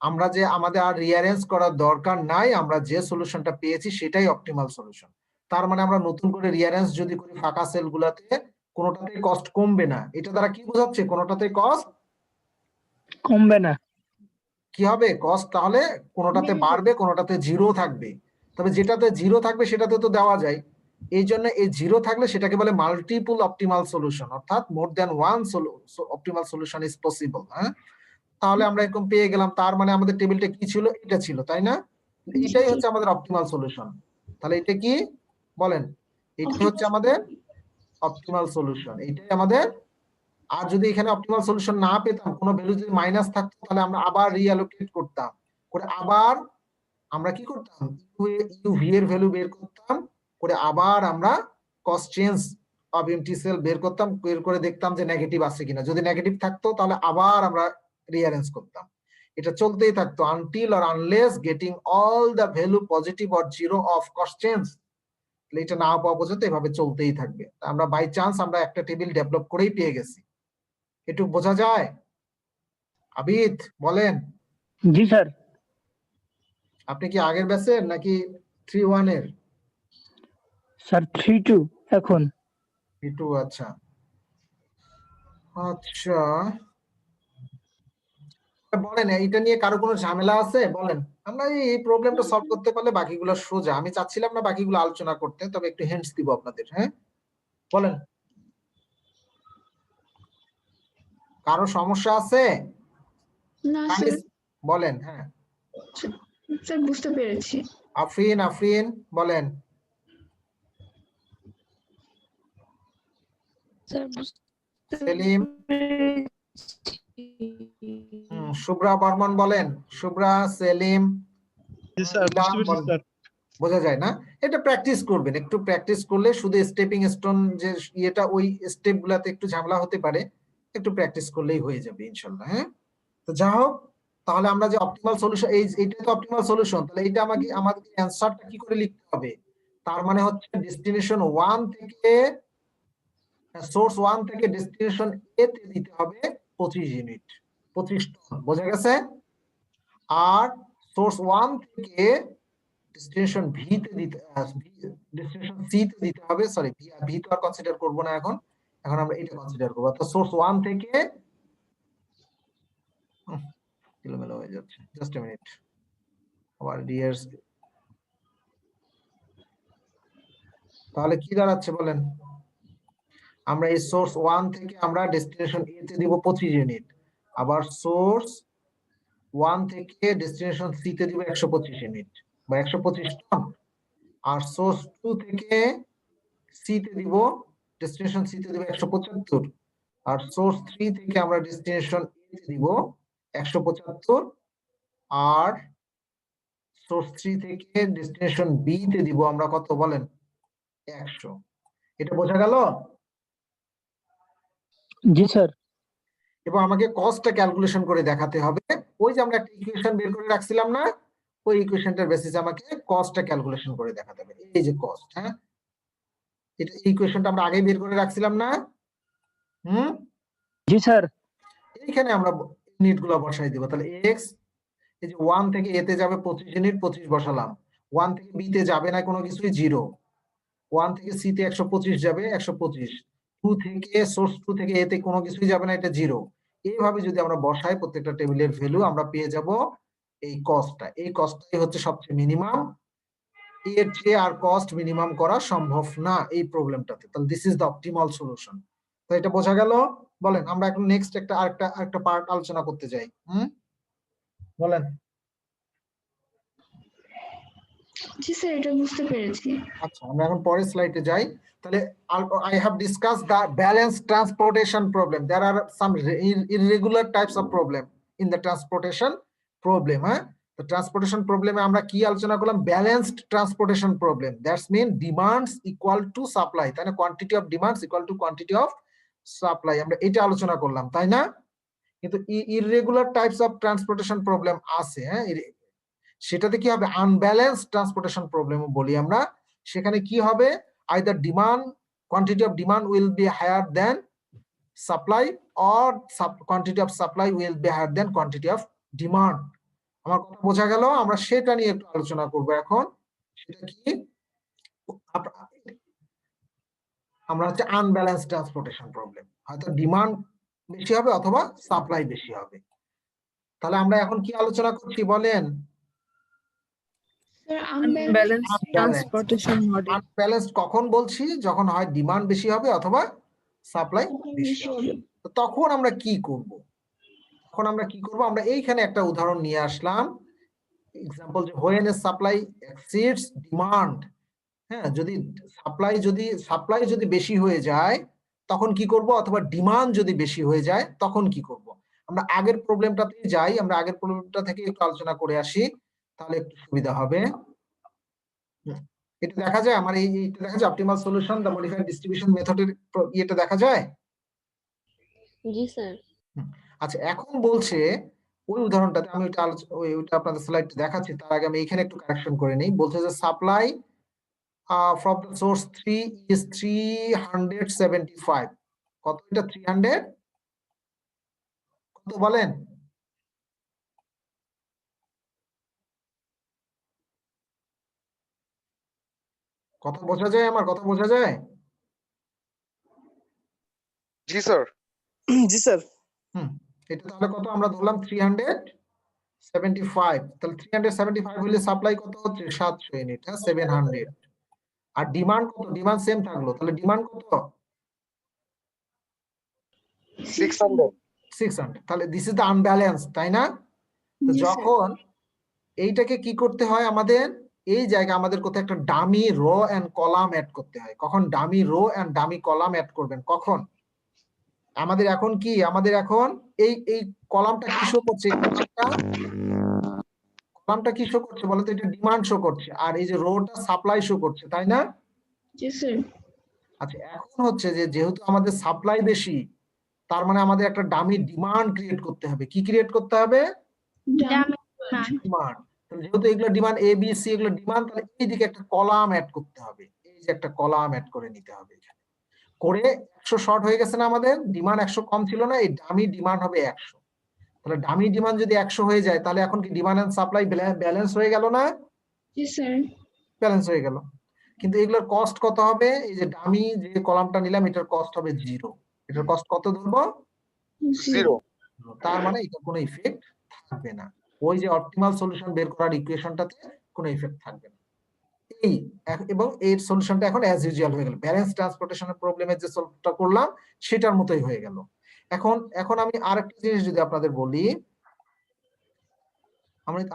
আমরা যে আমাদের আর রিঅ্যারেঞ্জ করার দরকার নাই, আমরা যে সলিউশনটা পেয়েছি সেটাই অপটিমাল সলিউশন। তার মানে আমরা নতুন করে রিঅ্যারেঞ্জ যদি করি ফাঁকা সেলগুলোতে কোনোটাতে কস্ট কমবে না। এটা দ্বারা কি বোঝাচ্ছে? কোনোটাতে কস্ট কমবে না। কি হবে? কস্ট তাহলে কোনোটাতে বাড়বে কোনোটাতে 0 থাকবে। তবে যেটাতে 0 থাকবে সেটাতে তো দেওয়া যায়, এই জন্য এই 0 থাকলে সেটাকে বলে মাল্টিপল অপটিমাল সলিউশন, অর্থাৎ more than one optimal solution is possible. হ্যাঁ, তাহলে আমরা এরকম পেয়ে গেলাম। তার মানে আমাদের টেবিলটা কি ছিল? এটা ছিল, তাই না? এটাই হচ্ছে আমাদের অপটিমাল সলিউশন। তাহলে এটা কি বলেন? এটাই হচ্ছে আমাদের অপটিমাল সলিউশন, এটাই আমাদের। আর যদি এখানে অপটিমাল সলিউশন না পেতাম, কোনো ভ্যালু যদি মাইনাস থাকতো, তাহলে আমরা আবার রিঅ্যালোকেট করতাম, করে আবার আমরা কি করতাম? ইউভি এর ভ্যালু বের করতাম, করে আবার আমরা cost change of empty cell বের করতাম, বের করে দেখতাম যে নেগেটিভ আছে কিনা। যদি নেগেটিভ থাকতো তাহলে আবার আমরা রিঅ্যারেঞ্জ করতাম। এটা চলতেই থাকতো until or unless getting all the value positive or 0 of cost change. এটা না পাওয়া পর্যন্ত এভাবে চলতেই থাকবে। আমরা বাই চান্স আমরা একটা টেবিল ডেভেলপ করেই পেয়ে গেছি। একটু বোঝা যায়? আবিদ বলেন। জি স্যার। আপনি কি আগের ব্যাচের নাকি 3-1 এর? স্যার 3-2 এখন। 3-2, আচ্ছা আচ্ছা। বলেন এইটা নিয়ে কারো কোনো ঝামেলা আছে? বলেন। আমরা এই প্রবলেমটা সলভ করতে পারলে বাকিগুলো সোজা। আমি চাচ্ছিলাম না বাকিগুলো আলোচনা করতে, তবে একটু হিন্টস দিব আপনাদের। হ্যাঁ বলেন, কারো সমস্যা আছে? না স্যার, বলেন। হ্যাঁ স্যার বুঝতে পেরেছি। আফরিন বলেন। সেলিম, শুভ্রা বর্মন বলেন। শুভ্রা, সেলিম, বোঝা যায় না? এটা প্র্যাকটিস করবেন, একটু প্র্যাকটিস করলে শুধু স্টেপিং স্টোন যে ইয়েটা ওই স্টেপ গুলাতে একটু ঝামেলা হতে পারে, একটু প্র্যাকটিস করলেই হয়ে যাবে ইনশাল্লাহ। হ্যাঁ, তো যা হোক, তাহলে আমরা যে অপটিমাল সলিউশন, এইটা তো অপটিমাল সলিউশন, তাহলে এটা আমাদের অ্যানসারটা কি করে লিখতে হবে? তার মানে হচ্ছে ডেস্টিনেশন 1 থেকে সোর্স 1 থেকে ডেস্টিনেশন এ তে দিতে হবে 25 ইউনিট, 25 টন। বোঝা গেছে? আর সোর্স 1 থেকে ডেস্টিনেশন ভি তে দিতে, ডেস্টিনেশন সি তে দিতে হবে। সরি, ভি তো আর কনসিডার করব না এখন, এখন আমরা এটা কনসিডার করব। তো সোর্স 1 থেকে কিলোমিটার হয়ে যাচ্ছে, জাস্ট এ মিনিট। আবার ডিয়ার্স, তাহলে কি দাঁড়াচ্ছে বলেন? আমরা এই সোর্স 1 থেকে আমরা ডেস্টিনেশন এ তে দিব 25 ইউনিট, আবার সোর্স 1 থেকে ডেস্টিনেশন সি তে দিব 125 ইউনিট বা 125 টন। আর সোর্স 2 থেকে সি তে দিব, ডেস্টিনেশন সি তে দিব 175। আর সোর্স 3 থেকে আমরা ডেস্টিনেশন এ তে দিব 175। আর সোর্স 3 থেকে ডেস্টিনেশন বি তে দিব আমরা কত বলেন? 100। এটা বোঝা গেল? জি স্যার। এবং আমাকে কস্টটা ক্যালকুলেশন করে দেখাতে হবে। ওই যে আমরা একটা ইকুয়েশন বের করে রাখছিলাম না, ওই ইকুয়েশনটার বেসিসে আমাকে কস্টটা ক্যালকুলেশন করে দেখাতে হবে। এই যে কস্ট, হ্যাঁ, এটা ইকুয়েশনটা আমরা আগে বের করে রাখছিলাম না? জি স্যার। এইখানে আমরা ইউনিটগুলো বসাই দিব। তাহলে এক্স, এই যে 1 থেকে এ তে যাবে 25 ইউনিট, 25 বসালাম। 1 থেকে বি তে যাবে না কোনো কিছুই, 0। 1 থেকে সি তে 125 যাবে, 125। 2 থেকে সোর্স 2 থেকে এ তে কোনো কিছুই যাবে না, এটা 0। এইভাবে যদি আমরা বসাই প্রত্যেকটা টেবিলের ভ্যালু, আমরা পেয়ে যাব এই কস্টটা। এই কস্টটাই হচ্ছে সবচেয়ে মিনিমাম, এর চেয়ে আর কস্ট মিনিমাম করা সম্ভব না এই প্রবলেমটাতে। তাহলে this is the optimal solution. তো এটা বোঝা গেল? বলেন, আমরা এখন নেক্সট আরেকটা পার্ট আলোচনা করতে যাই। বলেন। জি স্যার, এটা বুঝতে পেরেছি। আচ্ছা, আমরা এখন পরের স্লাইডে যাই। তাহলে I have discussed the balanced transportation problem. There are some irregular types of problem in the transportation problem. The transportation problem আমরা কি আলোচনা করলাম? Balanced transportation problem. That's mean demands equal to supply. তাই না? Quantity of demands equal to quantity of supply. আমরা এটা আলোচনা করলাম, তাই না? কিন্তু irregular types of transportation problem আছে, সেটাতে কি হবে? আনব্যালেন্স ট্রান্সপোর্টেশন প্রবলেম বলি আমরা। সেখানে কি হবে? Either demand, quantity of demand will be higher than supply, or quantity of supply will be higher than quantity of demand. আমার কথা বোঝা গেল? আমরা সেটা নিয়ে একটু আলোচনা করব এখন। সেটা কি? আমরা হচ্ছে আনব্যালেন্স ট্রান্সপোর্টেশন প্রবলেম, হয়তো ডিমান্ড বেশি হবে অথবা সাপ্লাই বেশি হবে। তাহলে আমরা এখন কি আলোচনা করছি বলেন? Sir, Unbalanced transportation model. Unbalanced কখন বলছি? যখন হয় ডিমান্ড বেশি হবে অথবা সাপ্লাই বেশি হবে। তো তখন আমরা কি করব? আমরা এইখানে একটা উদাহরণ নিয়ে আসলাম। এক্সাম্পল, যে when a supply exceeds demand, হ্যাঁ, যদি সাপ্লাই যদি বেশি হয়ে যায় তখন কি করব, অথবা ডিমান্ড যদি বেশি হয়ে যায় তখন কি করব? আমরা আগের প্রবলেমটাতে যাই, আমরা আগের প্রবলেমটা থেকে একটু আলোচনা করে আসি, তাহলে একটু সুবিধা হবে। এটা দেখা যায় আমার এইটা দেখা যায় অপটিমাল সলিউশন দা মডিফাইড ডিস্ট্রিবিউশন মেথডের এটা দেখা যায়। জি স্যার। আচ্ছা, এখন বলছে ওই উদাহরণটাতে আমি ওইটা আপনাদের স্লাইড দেখাচ্ছি, তার আগে আমি এখানে একটু কারেকশন করে নেই। বলছে যে supply from the source 3 is 375. কত এটা? 300 কত বলেন? কথা বোঝা যায়? আমার কথা বোঝা যায়? জি স্যার। জি স্যার। এটা তাহলে কত? আমরা ধরলাম 375। তাহলে 375 হলে সাপ্লাই কত হচ্ছে? 700 ইউনিট, 700। আর ডিমান্ড কত? ডিমান্ড সেম থাকলো, তাহলে ডিমান্ড কত? 600। 600। তাহলে দিস ইজ দ্য আনব্যালেন্স, তাই না? তো যখন এইটাকে কি করতে হয় আমাদের, এই জায়গায় আমাদের কোথাও একটা dummy row and column add করতে হয়। কখন dummy row and dummy column add করবেন? কখন? আমাদের এখন কি, আমাদের এখন এই কলামটা কি শো করছে? কলামটা কি শো করছে বলতো? এটা ডিমান্ড শো করছে, আর এই যে রোটা সাপ্লাই শো করছে, তাই না? জি স্যার। আচ্ছা, এখন হচ্ছে যে যেহেতু আমাদের সাপ্লাই বেশি, তার মানে আমাদের একটা ডামি ডিমান্ড ক্রিয়েট করতে হবে। কি ক্রিয়েট করতে হবে? ডিমান্ড। যেহেতু এগুলো ডিমান্ড এ বি সি, এগুলো ডিমান্ড, তাহলে এইদিকে একটা কলাম অ্যাড করতে হবে। এই যে একটা কলাম অ্যাড করে নিতে হবে এখানে। করে 100 শর্ট হয়ে গেছে না? আমাদের ডিমান্ড 100 কম ছিল না? এই ডামি ডিমান্ড হবে 100। তাহলে ডামি ডিমান্ড যদি 100 হয়ে যায়, তাহলে এখন কি ডিমান্ড এন্ড সাপ্লাই ব্যালেন্স হয়ে গেল না? জি স্যার। ব্যালেন্স হয়ে গেল। কিন্তু এগুলোর কস্ট কত হবে? এই যে ডামি যে কলামটা নিলাম, এটার কস্ট হবে 0। এটার কস্ট কত ধরবো? 0। তার মানে এটা কোনো ইফেক্ট থাকবে না। ওই যে অপটিমাল সলিউশন বের করার ইকুয়েশনটাতে কোনো ইফেক্ট থাকবে না। এবং এর সলিউশনটা এখন অ্যাজ ইউজুয়াল হয়ে গেল। ব্যালেন্স ট্রান্সপোর্টেশনের প্রবলেমের যে সলভটা করলাম সেটার মতোই হয়ে গেল। এখন আমি আরেকটা জিনিস যদি আপনাদের বলি,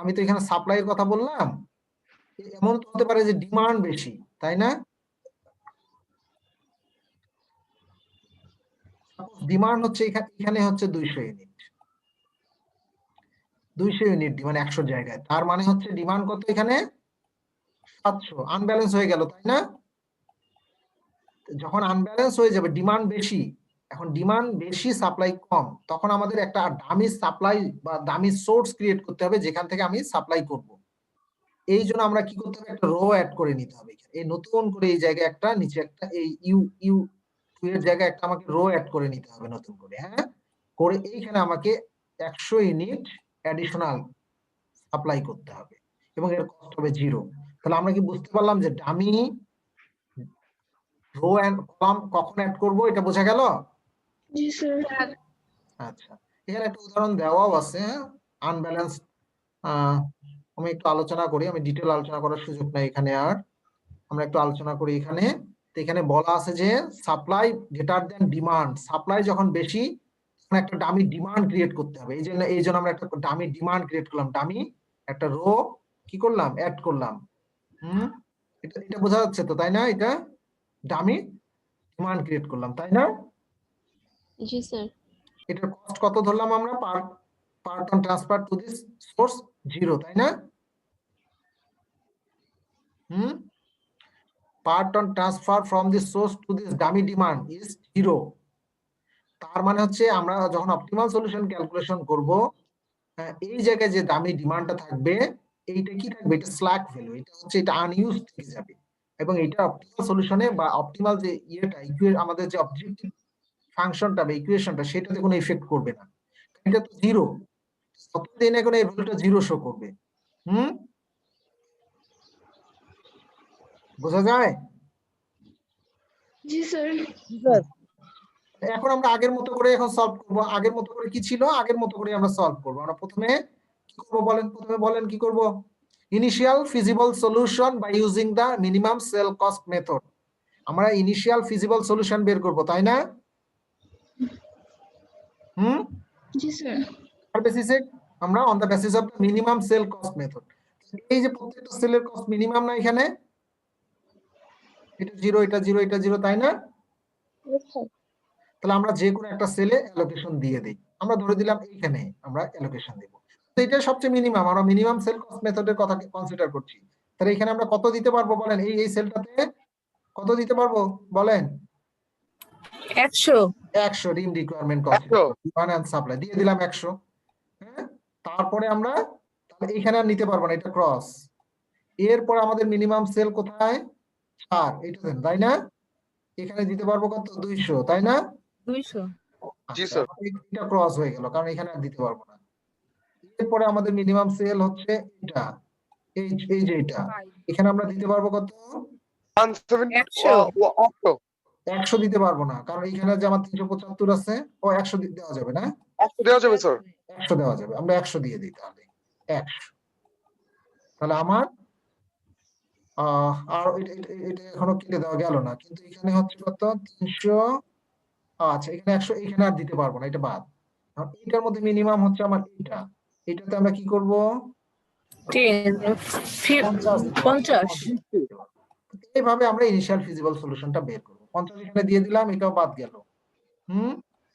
আমি তো এখানে সাপ্লাইয়ের কথা বললাম, এমন তো হতে পারে যে ডিমান্ড বেশি, তাই না? ডিমান্ড হচ্ছে এখানে হচ্ছে 200 ইউনিট, 200 ইউনিট ডিমান্ড 100 জায়গায়, তার মানে হচ্ছে ডিমান্ড কত? এখানে 700। আনব্যালেন্স হয়ে গেল, তাই না? যখন আনব্যালেন্স হয়ে যাবে, ডিমান্ড বেশি, এখন ডিমান্ড বেশি সাপ্লাই কম, তখন আমাদের একটা দামি সাপ্লাই বা দামি সোর্স ক্রিয়েট করতে হবে যেখান থেকে আমি সাপ্লাই করব। এই জন্য আমরা কি করতে হবে? একটা রো অ্যাড করে নিতে হবে। এই নতুন করে এই জায়গায় একটা, নিচে একটা, এই ইউ এর জায়গায় একটা আমাকে রো অ্যাড করে নিতে হবে নতুন করে। হ্যাঁ, করে এইখানে আমাকে 100 ইউনিট অ্যাডিশনাল সাপ্লাই করতে হবে এবং এর কস্ট হবে 0। তাহলে আমরা কি বুঝতে পারলাম যে ডামি রো এন্ড কলাম কখন অ্যাড করব? এটা বোঝা গেল? জি স্যার। আচ্ছা, এখানে একটা উদাহরণ দেওয়াও আছে। আনব্যালেন্স, আমি একটু আলোচনা করি, আমি ডিটেল আলোচনা করার সুযোগ নাই এখানে। আর আমরা একটু আলোচনা করি এখানে। তো এখানে বলা আছে যে supply greater than demand, supply যখন বেশি একটা ডামি ডিমান্ড ক্রিয়েট করতে হবে। এই জন্য আমরা একটা ডামি ডিমান্ড ক্রিয়েট করলাম, ডামি একটা রো কি করলাম, অ্যাড করলাম। এটা বোঝা যাচ্ছে তো, তাই না? এটা ডামি ডিমান্ড ক্রিয়েট করলাম, তাই না? জি স্যার। এটার কস্ট কত ধরলাম আমরা, per ton transfer to this source 0, তাই না? Per ton transfer from this source to this dummy demand is 0। তার মানে হচ্ছে আমরা যখন অপটিমাল সলিউশন ক্যালকুলেশন করব, এই জায়গায় যে দামি ডিমান্ডটা থাকবে এইটা কি থাকবে, এটা স্ল্যাক ভ্যালু, এটা হচ্ছে এটা আনইউজ থেকে যাবে, এবং এটা অপটিমাল সলিউশনে বা অপটিমাল যে আমাদের যে অবজেক্টিভ ফাংশনটা বা ইকুয়েশনটা সেটাতে কোনো ইফেক্ট করবে না, এটা তো 0। ততদিন এখন এই ভ্যালুটা 0 শো করবে। বোঝা যায়? জি স্যার। এখন আমরা আগের মতো করে এখন সলভ করব। আগের মতো করে কি ছিল, আগের মতো করে আমরা সলভ করব। আমরা প্রথমে কি করব বলেন, কি করব? Initial feasible solution by using the minimum cell cost method. আমরা ইনিশিয়াল ফিজিবল সলিউশন বের করব, তাই না? জি স্যার। তার বেসিসে আমরা on the basis of minimum cell cost method, এই যে প্রত্যেকটা সেলের কস্ট মিনিমাম না, এখানে এটা 0, এটা 0, এটা 0, তাই না? তাহলে আমরা যে কোনো একটা সেলে অ্যালোকেশন দিয়ে দেই। আমরা ধরে দিলাম এইখানে আমরা অ্যালোকেশন দেব, তো এটা সবচেয়ে মিনিমাম, আমরা মিনিমাম সেল কস্ট মেথডের কথা কনসিডার করছি। তাহলে এখানে আমরা কত দিতে পারবো বলেন, এই সেলটাতে কত দিতে পারবো বলেন? 100 ream requirement cost, demand and supply দিয়ে দিলাম 100। হ্যাঁ, তারপরে আমরা তাহলে এখানে আর নিতে পারবো না, এটা ক্রস। এরপর আমাদের মিনিমাম সেল কোথায়, 4, এটা দেন, তাই না? এখানে দিতে পারবো কত, 200, তাই না? 200 জি স্যার। এটা ক্রস হয়ে গেল, কারণ এখানে আর দিতে পারবো না। এরপরে আমাদের মিনিমাম সেল হচ্ছে এটা, এই যে এটা, এখানে আমরা দিতে পারবো কত, 100 দিতে পারবো না, কারণ এখানে যে আমার 375 আছে, ও 100 দেওয়া যাবে না? 100 দেওয়া যাবে স্যার। 100 দেওয়া যাবে, আমরা 100 দিয়ে দিই তাহলে 100। তাহলে আমার আর এটা এখনো কেটে দেওয়া গেল না, কিন্তু এখানে হচ্ছে কত, 300। আচ্ছা, এখানে 100, এখানে আর দিতে পারবো না, এটা বাদ। এটার মধ্যে মিনিমাম হচ্ছে আমার এটাতে আমরা কি করব, 50 এইভাবে আমরা ইনিশিয়াল ফিজিবল সলিউশনটা বের করব। 50 এখানে দিয়ে দিলাম, এটাও বাদ গেল।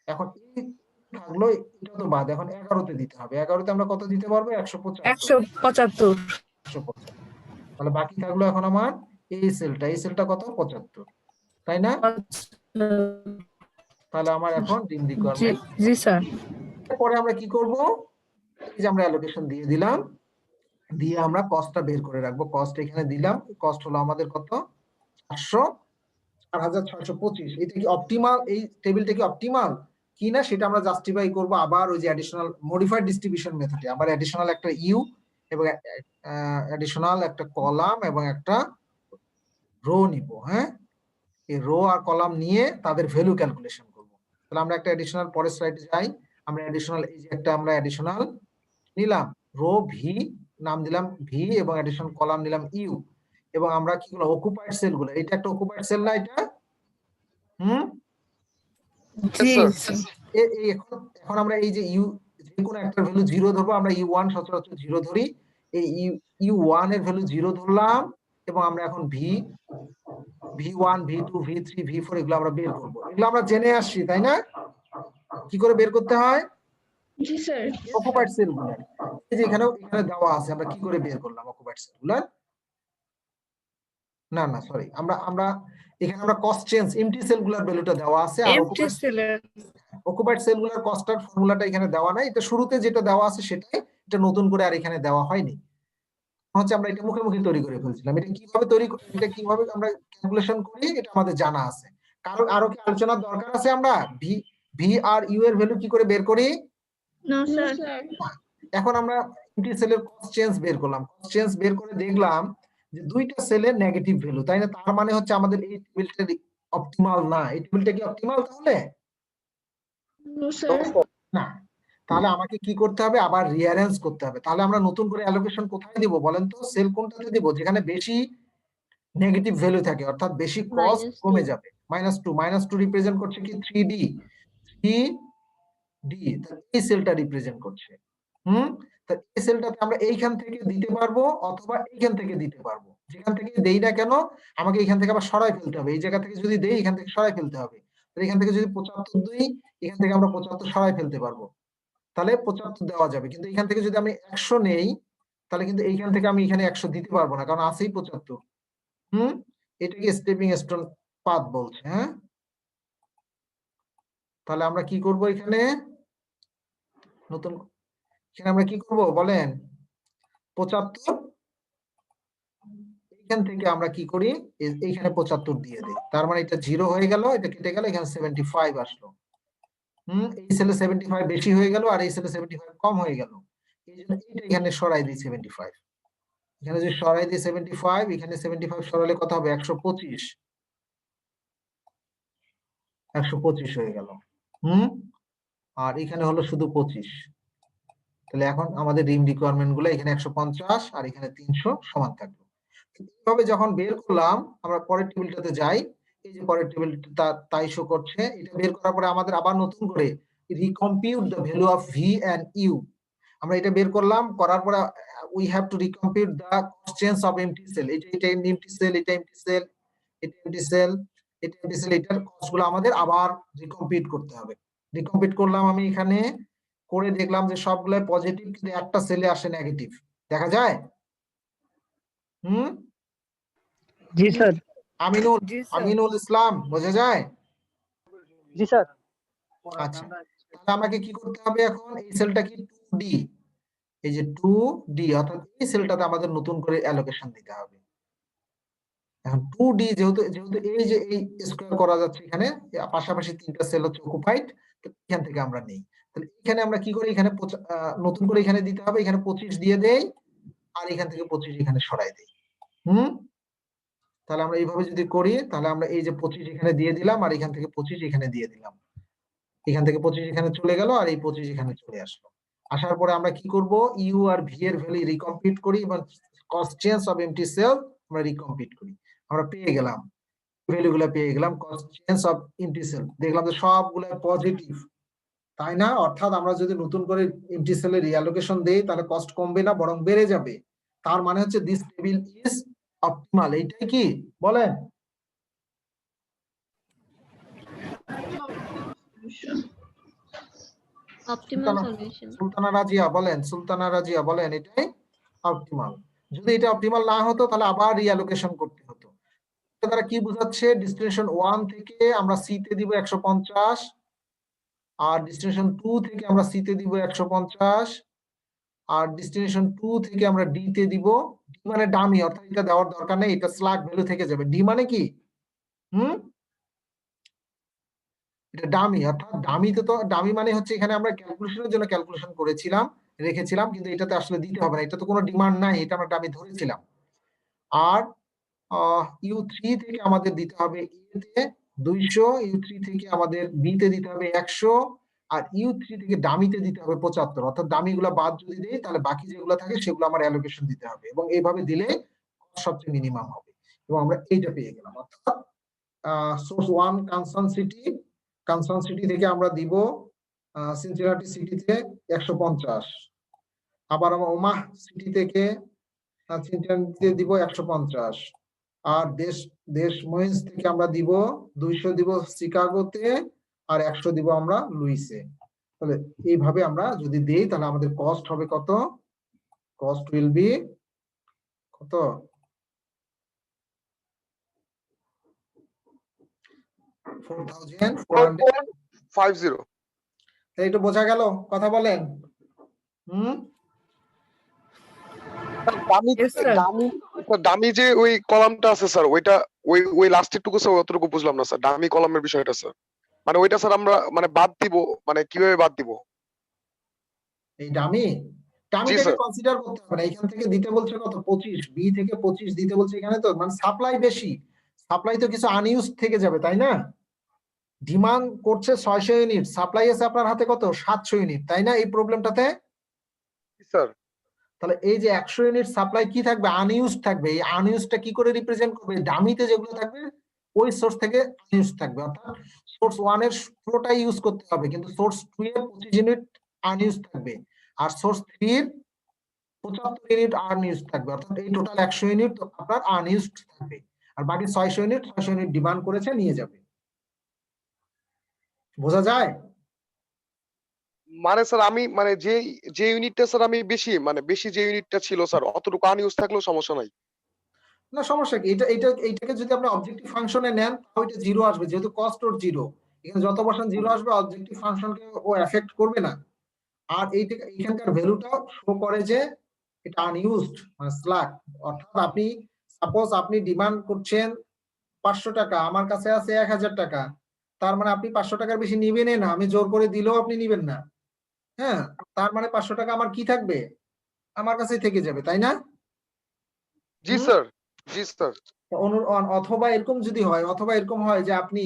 এখন এই থাকলো, এটা তো বাদ, এখন 11 তে দিতে হবে। 11 তে আমরা কত দিতে পারবো, 175 তাহলে বাকি থাকলো এখন আমার এই সেলটা কত, 75, তাই না? তাহলে আমার এখন রিম রিকোয়ারমেন্ট। জি স্যার। পরে আমরা কি করব, এই যে আমরা অ্যালোকেশন দিয়ে দিলাম, দিয়ে আমরা কস্টটা বের করে রাখবো। কস্ট এখানে দিলাম, কস্ট হলো আমাদের কত, 4625। এটা কি অপটিমাল, এই টেবিলটা কি অপটিমাল কিনা সেটা আমরা জাস্টিফাই করব আবার ওই যে অ্যাডিশনাল মডিফাইড ডিস্ট্রিবিউশন মেথডে। আবার অ্যাডিশনাল একটা ইউ এবং অ্যাডিশনাল একটা কলাম এবং একটা রো নিব। হ্যাঁ, এই রো আর কলাম নিয়ে তাদের ভ্যালু ক্যালকুলেশন করব। তাহলে আমরা একটা অ্যাডিশনাল পরের স্লাইডে যাই। আমরা অ্যাডিশনাল এই যে একটা আমরা অ্যাডিশনাল নিলাম রো ভি, নাম দিলাম ভি, এবং অ্যাডিশনাল কলাম নিলাম ইউ, এবং আমরা কি করলাম, অকুপাইড সেলগুলো, এটা একটা অকুপাইড সেল না এটা? এখন আমরা এই যে ইউ যে কোনো একটা ভ্যালু 0 ধরবো, আমরা ইউ1 সচরাচর 0 ধরি, এই ইউ1 এর ভ্যালু 0 ধরলাম, এবং আমরা এখন ভি1, ভি2, ভি3, ভি4 এগুলো আমরা বের করবো। এগুলো আমরা জেনে আসছি, তাই না? কি করে বের করতে হয়? জি স্যার। অকুপাইড সেলগুলো এই যে এখানে দেওয়া আছে, আমরা কি করে বের করলাম অকুপাইড সেলগুলো? না সরি, আমরা এখানে আমরা কস্ট চেঞ্জ এমটি সেলগুলোর ভ্যালুটা দেওয়া আছে, আর অকুপাইড সেলগুলোর কস্টার ফর্মুলাটা এখানে দেওয়া নাই। এটা শুরুতে যেটা দেওয়া আছে সেটাই, এটা নতুন করে আর এখানে দেওয়া হয়নি। হচ্ছে আমরা এটা মুখে মুখে তৈরি করে ফেলছিলাম। এটা কিভাবে আমরা ক্যালকুলেশন করি এটা আমাদের জানা আছে। কারণ আরো কি আলোচনার দরকার আছে? আমরা ভি আর ইউ এর ভ্যালু কি করে বের করি? না স্যার। এখন আমরা এমটি সেলের কস্ট চেঞ্জ বের করলাম। কস্ট চেঞ্জ বের করে দেখলাম যে দুইটা সেলের নেগেটিভ ভ্যালু, তাই না? তার মানে হচ্ছে আমাদের এই টেবিলটা অপটিমাল না। এই টেবিলটা কি অপটিমাল তাহলে? না। তাহলে আমাকে কি করতে হবে, আবার রিঅ্যারেঞ্জ করতে হবে। তাহলে আমরা নতুন করে অ্যালোকেশন কোথায় দিব বলেন তো? সেল কোনটাতে দিব যেখানে বেশি নেগেটিভ ভ্যালু থাকে, অর্থাৎ বেশি কস্ট কমে যাবে। -2 রিপ্রেজেন্ট করছে কি 3D, ডি, এই সেলটা রিপ্রেজেন্ট করছে। তা এই সেলটাতে আমরা এইখান থেকে দিতে পারবো অথবা এইখান থেকে দিতে পারবো। যেখান থেকে দেই না কেন আমাকে এখান থেকে আবার সরাই ফেলতে হবে। এই জায়গা থেকে যদি দেই এখান থেকে সরাই ফেলতে হবে। তাহলে এখান থেকে যদি 75 দিই এখান থেকে আমরা 75 সরাই ফেলতে পারবো। তাহলে 75 দেওয়া যাবে। কিন্তু এখান থেকে যদি আমি 100 নেই তাহলে কিন্তু এইখান থেকে আমি এখানে 100 দিতে পারবো না, কারণ আছেই 75। এটাকে স্টেপিং স্টোন পাথ বলছে। হ্যাঁ, তাহলে আমরা কি করব এখানে নতুন, এখানে আমরা কি করব বলেন, 75 এখান থেকে আমরা কি করি এইখানে 75 দিয়ে দেই। তার মানে এটা 0 হয়ে গেল, এটা কেটে গেল, এখানে 75 আসলো। এই সেলে 75 বেশি হয়ে গেল আর এই সেলে 75 কম হয়ে গেল। এই জন্য এটা এখানে সরাই দিই 75। এখানে যদি সরাই দিই 75, এখানে 75 সরালে কত হবে 125। 125 হয়ে গেল। আর এখানে হলো শুধু 25। তাহলে এখন আমাদের রিম রিকোয়ারমেন্ট গুলো এখানে 150 আর এখানে 300 সমান থাকবে। এইভাবে যখন বের করলাম আমরা পরের টেবিলটাতে যাই, এই যে পরের টেবিলটা তাই শো করছে। এটা বের করার পরে আমাদের আবার নতুন করে recompute the value of V and U. আমরা এটা বের করলাম, করার পরে we have to recompute the constants of empty cell. এটা এমটি সেল, এটা এমটি সেল, এটা এমটি সেল, এটা এমটি সেল, এটার কস্টগুলো আমাদের আবার রিকম্পিউট করতে হবে। রিকম্পিউট করলাম আমি এখানে, করে দেখলাম যে সবগুলো পজিটিভ, কিন্তু একটা সেলে আসে নেগেটিভ। দেখা যায়? জি স্যার। আমিনুল, জি স্যার। আমিনুল ইসলাম, বোঝা যায়? জি স্যার। আচ্ছা, তাহলে আমাকে কি করতে হবে এখন, এই সেলটা কি 2D, এই যে 2D অর্থাৎ এই সেলটাতে আমাদের নতুন করে অ্যালোকেশন দিতে হবে। এখন 2D যেহেতু যেহেতু এই যে এই স্কয়ার করা যাচ্ছে এখানে পাশাপাশি তিনটা সেল হচ্ছে অকুপাইড, তো এখান থেকে আমরা নেই। তাহলে এখানে আমরা কি করি, এখানে নতুন করে এখানে দিতে হবে, এখানে 25 দিয়ে দেই আর এখান থেকে 25 এখানে সরাই দেই। তাহলে আমরা এইভাবে যদি করি তাহলে আমরা এই যে 25 এখানে দিয়ে দিলাম আর এখান থেকে 25 এখানে দিয়ে দিলাম। এখান থেকে 25 এখানে চলে গেল আর এই 25 এখানে চলে আসলো। আসার পরে আমরা কি করব, ইউ আর ভি এর ভ্যালু রিকম্পিউট করি এবং কনস্ট্যান্টস অফ এমটি সেল আমরা রিকম্পিউট করি। আমরা পেয়ে গেলাম ভ্যালুগুলো, পেয়ে গেলাম কনস্ট্যান্টস অফ এমটি সেল, দেখলাম যে সবগুলো পজিটিভ, তাই না? অর্থাৎ আমরা যদি নতুন করে এমটি সেলের রিঅ্যালোকেশন দেই তাহলে কস্ট কমবে না, বরং বেড়ে যাবে। তার মানে হচ্ছে দিস টেবিল ইজ অপটিমাল। এইটাই কি বলেন? Optimal solution. সুলতানা রাজিয়া বলেন, সুলতানা রাজিয়া বলেন এটাই অপটিমাল। যদি এটা অপটিমাল না হতো তাহলে আবার রিঅ্যালোকেশন করতে হতো। তারা কি বোঝাচ্ছে, ডেস্টিনেশন 1 থেকে আমরা সি তে দিব 150 আর ডেস্টিনেশন 2 থেকে আমরা সি তে দিব 150 আর ডেস্টিনেশন 2 থেকে আমরা ডি তে দিব। ডি মানে ডামি, অর্থাৎ এটা দেওয়ার দরকার নেই, এটা স্ল্যাগ ভ্যালু থেকে যাবে। ডি মানে কি এটা ডামি, অর্থাৎ ডামিতে তো ডামি মানে হচ্ছে এখানে আমরা ক্যালকুলেশনের জন্য ক্যালকুলেশন করেছিলাম, রেখেছিলাম, কিন্তু এটাতে আসলে দিতে হবে না, এটা তো কোনো ডিমান্ড নাই, এটা আমরা ডামি ধরেছিলাম। আর U3 থেকে আমাদের দিতে হবে এ তে 200, U3 থেকে আমাদের বি তে দিতে হবে 100 আর U3 থেকে ডামিতে দিতে হবে 75। অর্থাৎ ডামিগুলো বাদ যদি দেই তাহলে বাকি যেগুলো থাকে সেগুলো আমার অ্যালোকেশন দিতে হবে এবং এইভাবে দিলে সবচেয়ে মিনিমাম হবে এবং আমরা এইটা পেয়ে গেলাম। অর্থাৎ সোর্স 1 কানসান সিটি থেকে আমরা দিব সিনসিনাটি সিটিতে 150, আবার আমরা ওমাহ সিটি থেকে সিনসিনাটিতে দিব 150 আর দেশ মহিন্স থেকে আমরা দিব 200 দিব শিকাগোতে আর 100 দিব আমরা লুইসে। তাহলে এইভাবে আমরা যদি দেই তাহলে আমাদের কস্ট হবে কত, কস্ট উইল বি কত, 4,450 এইটা বোঝা গেল? কথা বলেন। Yes, sir. দামি যে ওই কলামটা আছে স্যার, ওইটা ওই লাস্টের টুকু স্যার অতটুকু বুঝলাম না স্যার, দামি কলামের বিষয়টা স্যার, মানে ওইটা স্যার আমরা মানে বাদ দিব, মানে কিভাবে বাদ দিব? এই ডামি জি থেকে স্যার। কনসিডার করতে হবে না, এখান থেকে দিতে বলছে কত 25, বি থেকে 25 দিতে বলছে, এখানে তো মানে সাপ্লাই বেশি, সাপ্লাই তো কিছু আনইউজ থেকে যাবে, তাই না? ডিমান্ড করছে 600 ইউনিট, সাপ্লাই আছে আপনার হাতে কত 700 ইউনিট, তাই না? এই প্রবলেমটাতে স্যার তাহলে এই যে 100 ইউনিট সাপ্লাই কি থাকবে, আনইউজ থাকবে। এই আনইউজটা কি করে রিপ্রেজেন্ট করবে, ডামিতে যেগুলো থাকবে ওই সোর্স থেকে আনইউজ থাকবে, অর্থাৎ সোর্স 1 এর পুরোটাই ইউজ করতে হবে, কিন্তু সোর্স 2 এর 25 ইউনিট আনইউজ থাকবে, আর সোর্স 3 এর 75 ইউনিট আনইউজ থাকবে, অর্থাৎ এই টোটাল 100 ইউনিট আপনার আনইউজড থাকবে, আর বাকি 600 ইউনিট ডিমান্ড করেছে নিয়ে যাবে। বোঝা যায়? মানে স্যার আমি মানে যে ইউনিটটা স্যার আমি বেশি যে ইউনিটটা ছিল স্যার অতটুকু আনইউজ থাকলেও সমস্যা নাই। না সমস্যা কি, এইটাকে যদি আপনি অবজেক্টিভ ফাংশনে নেন তাহলে এটা জিরো আসবে, যেহেতু কস্ট ওর জিরো, এখানে যত বসান জিরো আসবে, অবজেক্টিভ ফাংশনকে ও এফেক্ট করবে না। আর এইখানকার ভ্যালুটা শো করে যে এটা আনইউজড মানে স্ল্যাক, অর্থাৎ আপনি সাপোজ আপনি ডিমান্ড করছেন 500 টাকা, আমার কাছে আছে 1000 টাকা, তার মানে আপনি 500 টাকার বেশি নিবেনই না, আমি জোর করে দিলেও আপনি নিবেন না। হ্যাঁ, তার মানে 500 টাকা আমার কি থাকবে, আমার কাছেই থেকে যাবে, তাই না? জি স্যার, জি স্যার। অথবা এরকম যদি হয়, যে আপনি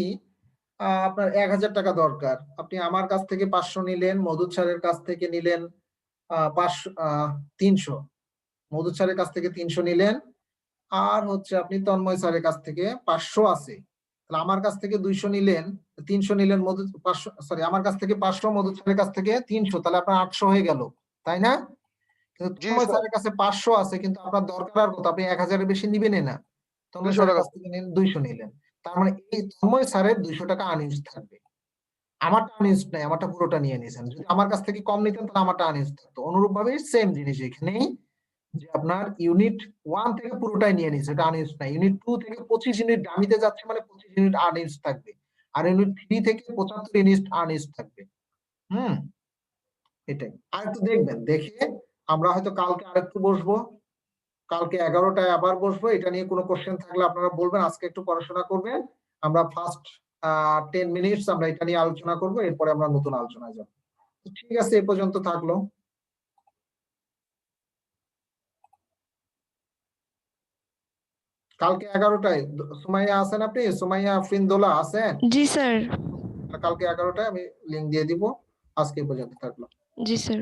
আপনার 1000 টাকা দরকার, আপনি আমার কাছ থেকে 500 নিলেন, মধুর স্যারের কাছ থেকে নিলেন 300, মধুর স্যারের কাছ থেকে 300 নিলেন, আর হচ্ছে আপনি তন্ময় স্যারের কাছ থেকে 500 আছে, তাহলে আমার কাছ থেকে 200 নিলেন, 300 নিলেন, মধু 500 সরি আমার কাছ থেকে 500, মধুর স্যারের কাছ থেকে 300, তাহলে আপনার 800 হয়ে গেল, তাই না? কিন্তু জি তন্ময় স্যার। স্যারের কাছে 500 আছে, কিন্তু আপনার দরকার আর কত, আপনি 1000 এর বেশি নিবেনই না, তন্ময় 200 স্যারের টাকা। কাছ থেকে 200 নিলেন, তার মানে এই তন্ময় স্যারের 200 টাকা আনইউজ থাকবে, আমারটা আনইউজ নাই, আমারটা পুরোটা নিয়ে নিয়েছেন। যদি আমার কাছ থেকে কম নিতেন তাহলে আমারটা আনইউজ থাকতো। অনুরূপ ভাবে সেম জিনিস এখানেই, যে আপনার ইউনিট 1 থেকে পুরোটাই নিয়ে নিয়েছে, এটা আনইউজ নাই, ইউনিট 2 থেকে 25 ইউনিট ডামিতে যাচ্ছে, মানে 25 ইউনিট আনইউজ থাকবে, আর ইউনিট 3 থেকে 75 ইউনিট আনইউজ থাকবে। এটাই। আর একটু দেখবেন, দেখে আমরা হয়তো কালকে আরেকটু বসবো, কালকে 11টায় আবার বসবো, এটা নিয়ে কোনো কোশ্চেন থাকলে আপনারা বলবেন, আজকে একটু পড়াশোনা করবেন, আমরা ফার্স্ট 10 মিনিটস আমরা এটা নিয়ে আলোচনা করব, এরপরে আমরা নতুন আলোচনায় যাব। ঠিক আছে, এ পর্যন্ত থাকলো। কালকে 11টায় সুমাইয়া আছেন, আপনি সুমাইয়া ফিনদোলা আছেন? জি স্যার। কালকে 11টায় আমি লিংক দিয়ে দিব। আজকে এ পর্যন্ত থাকলো। জি স্যার।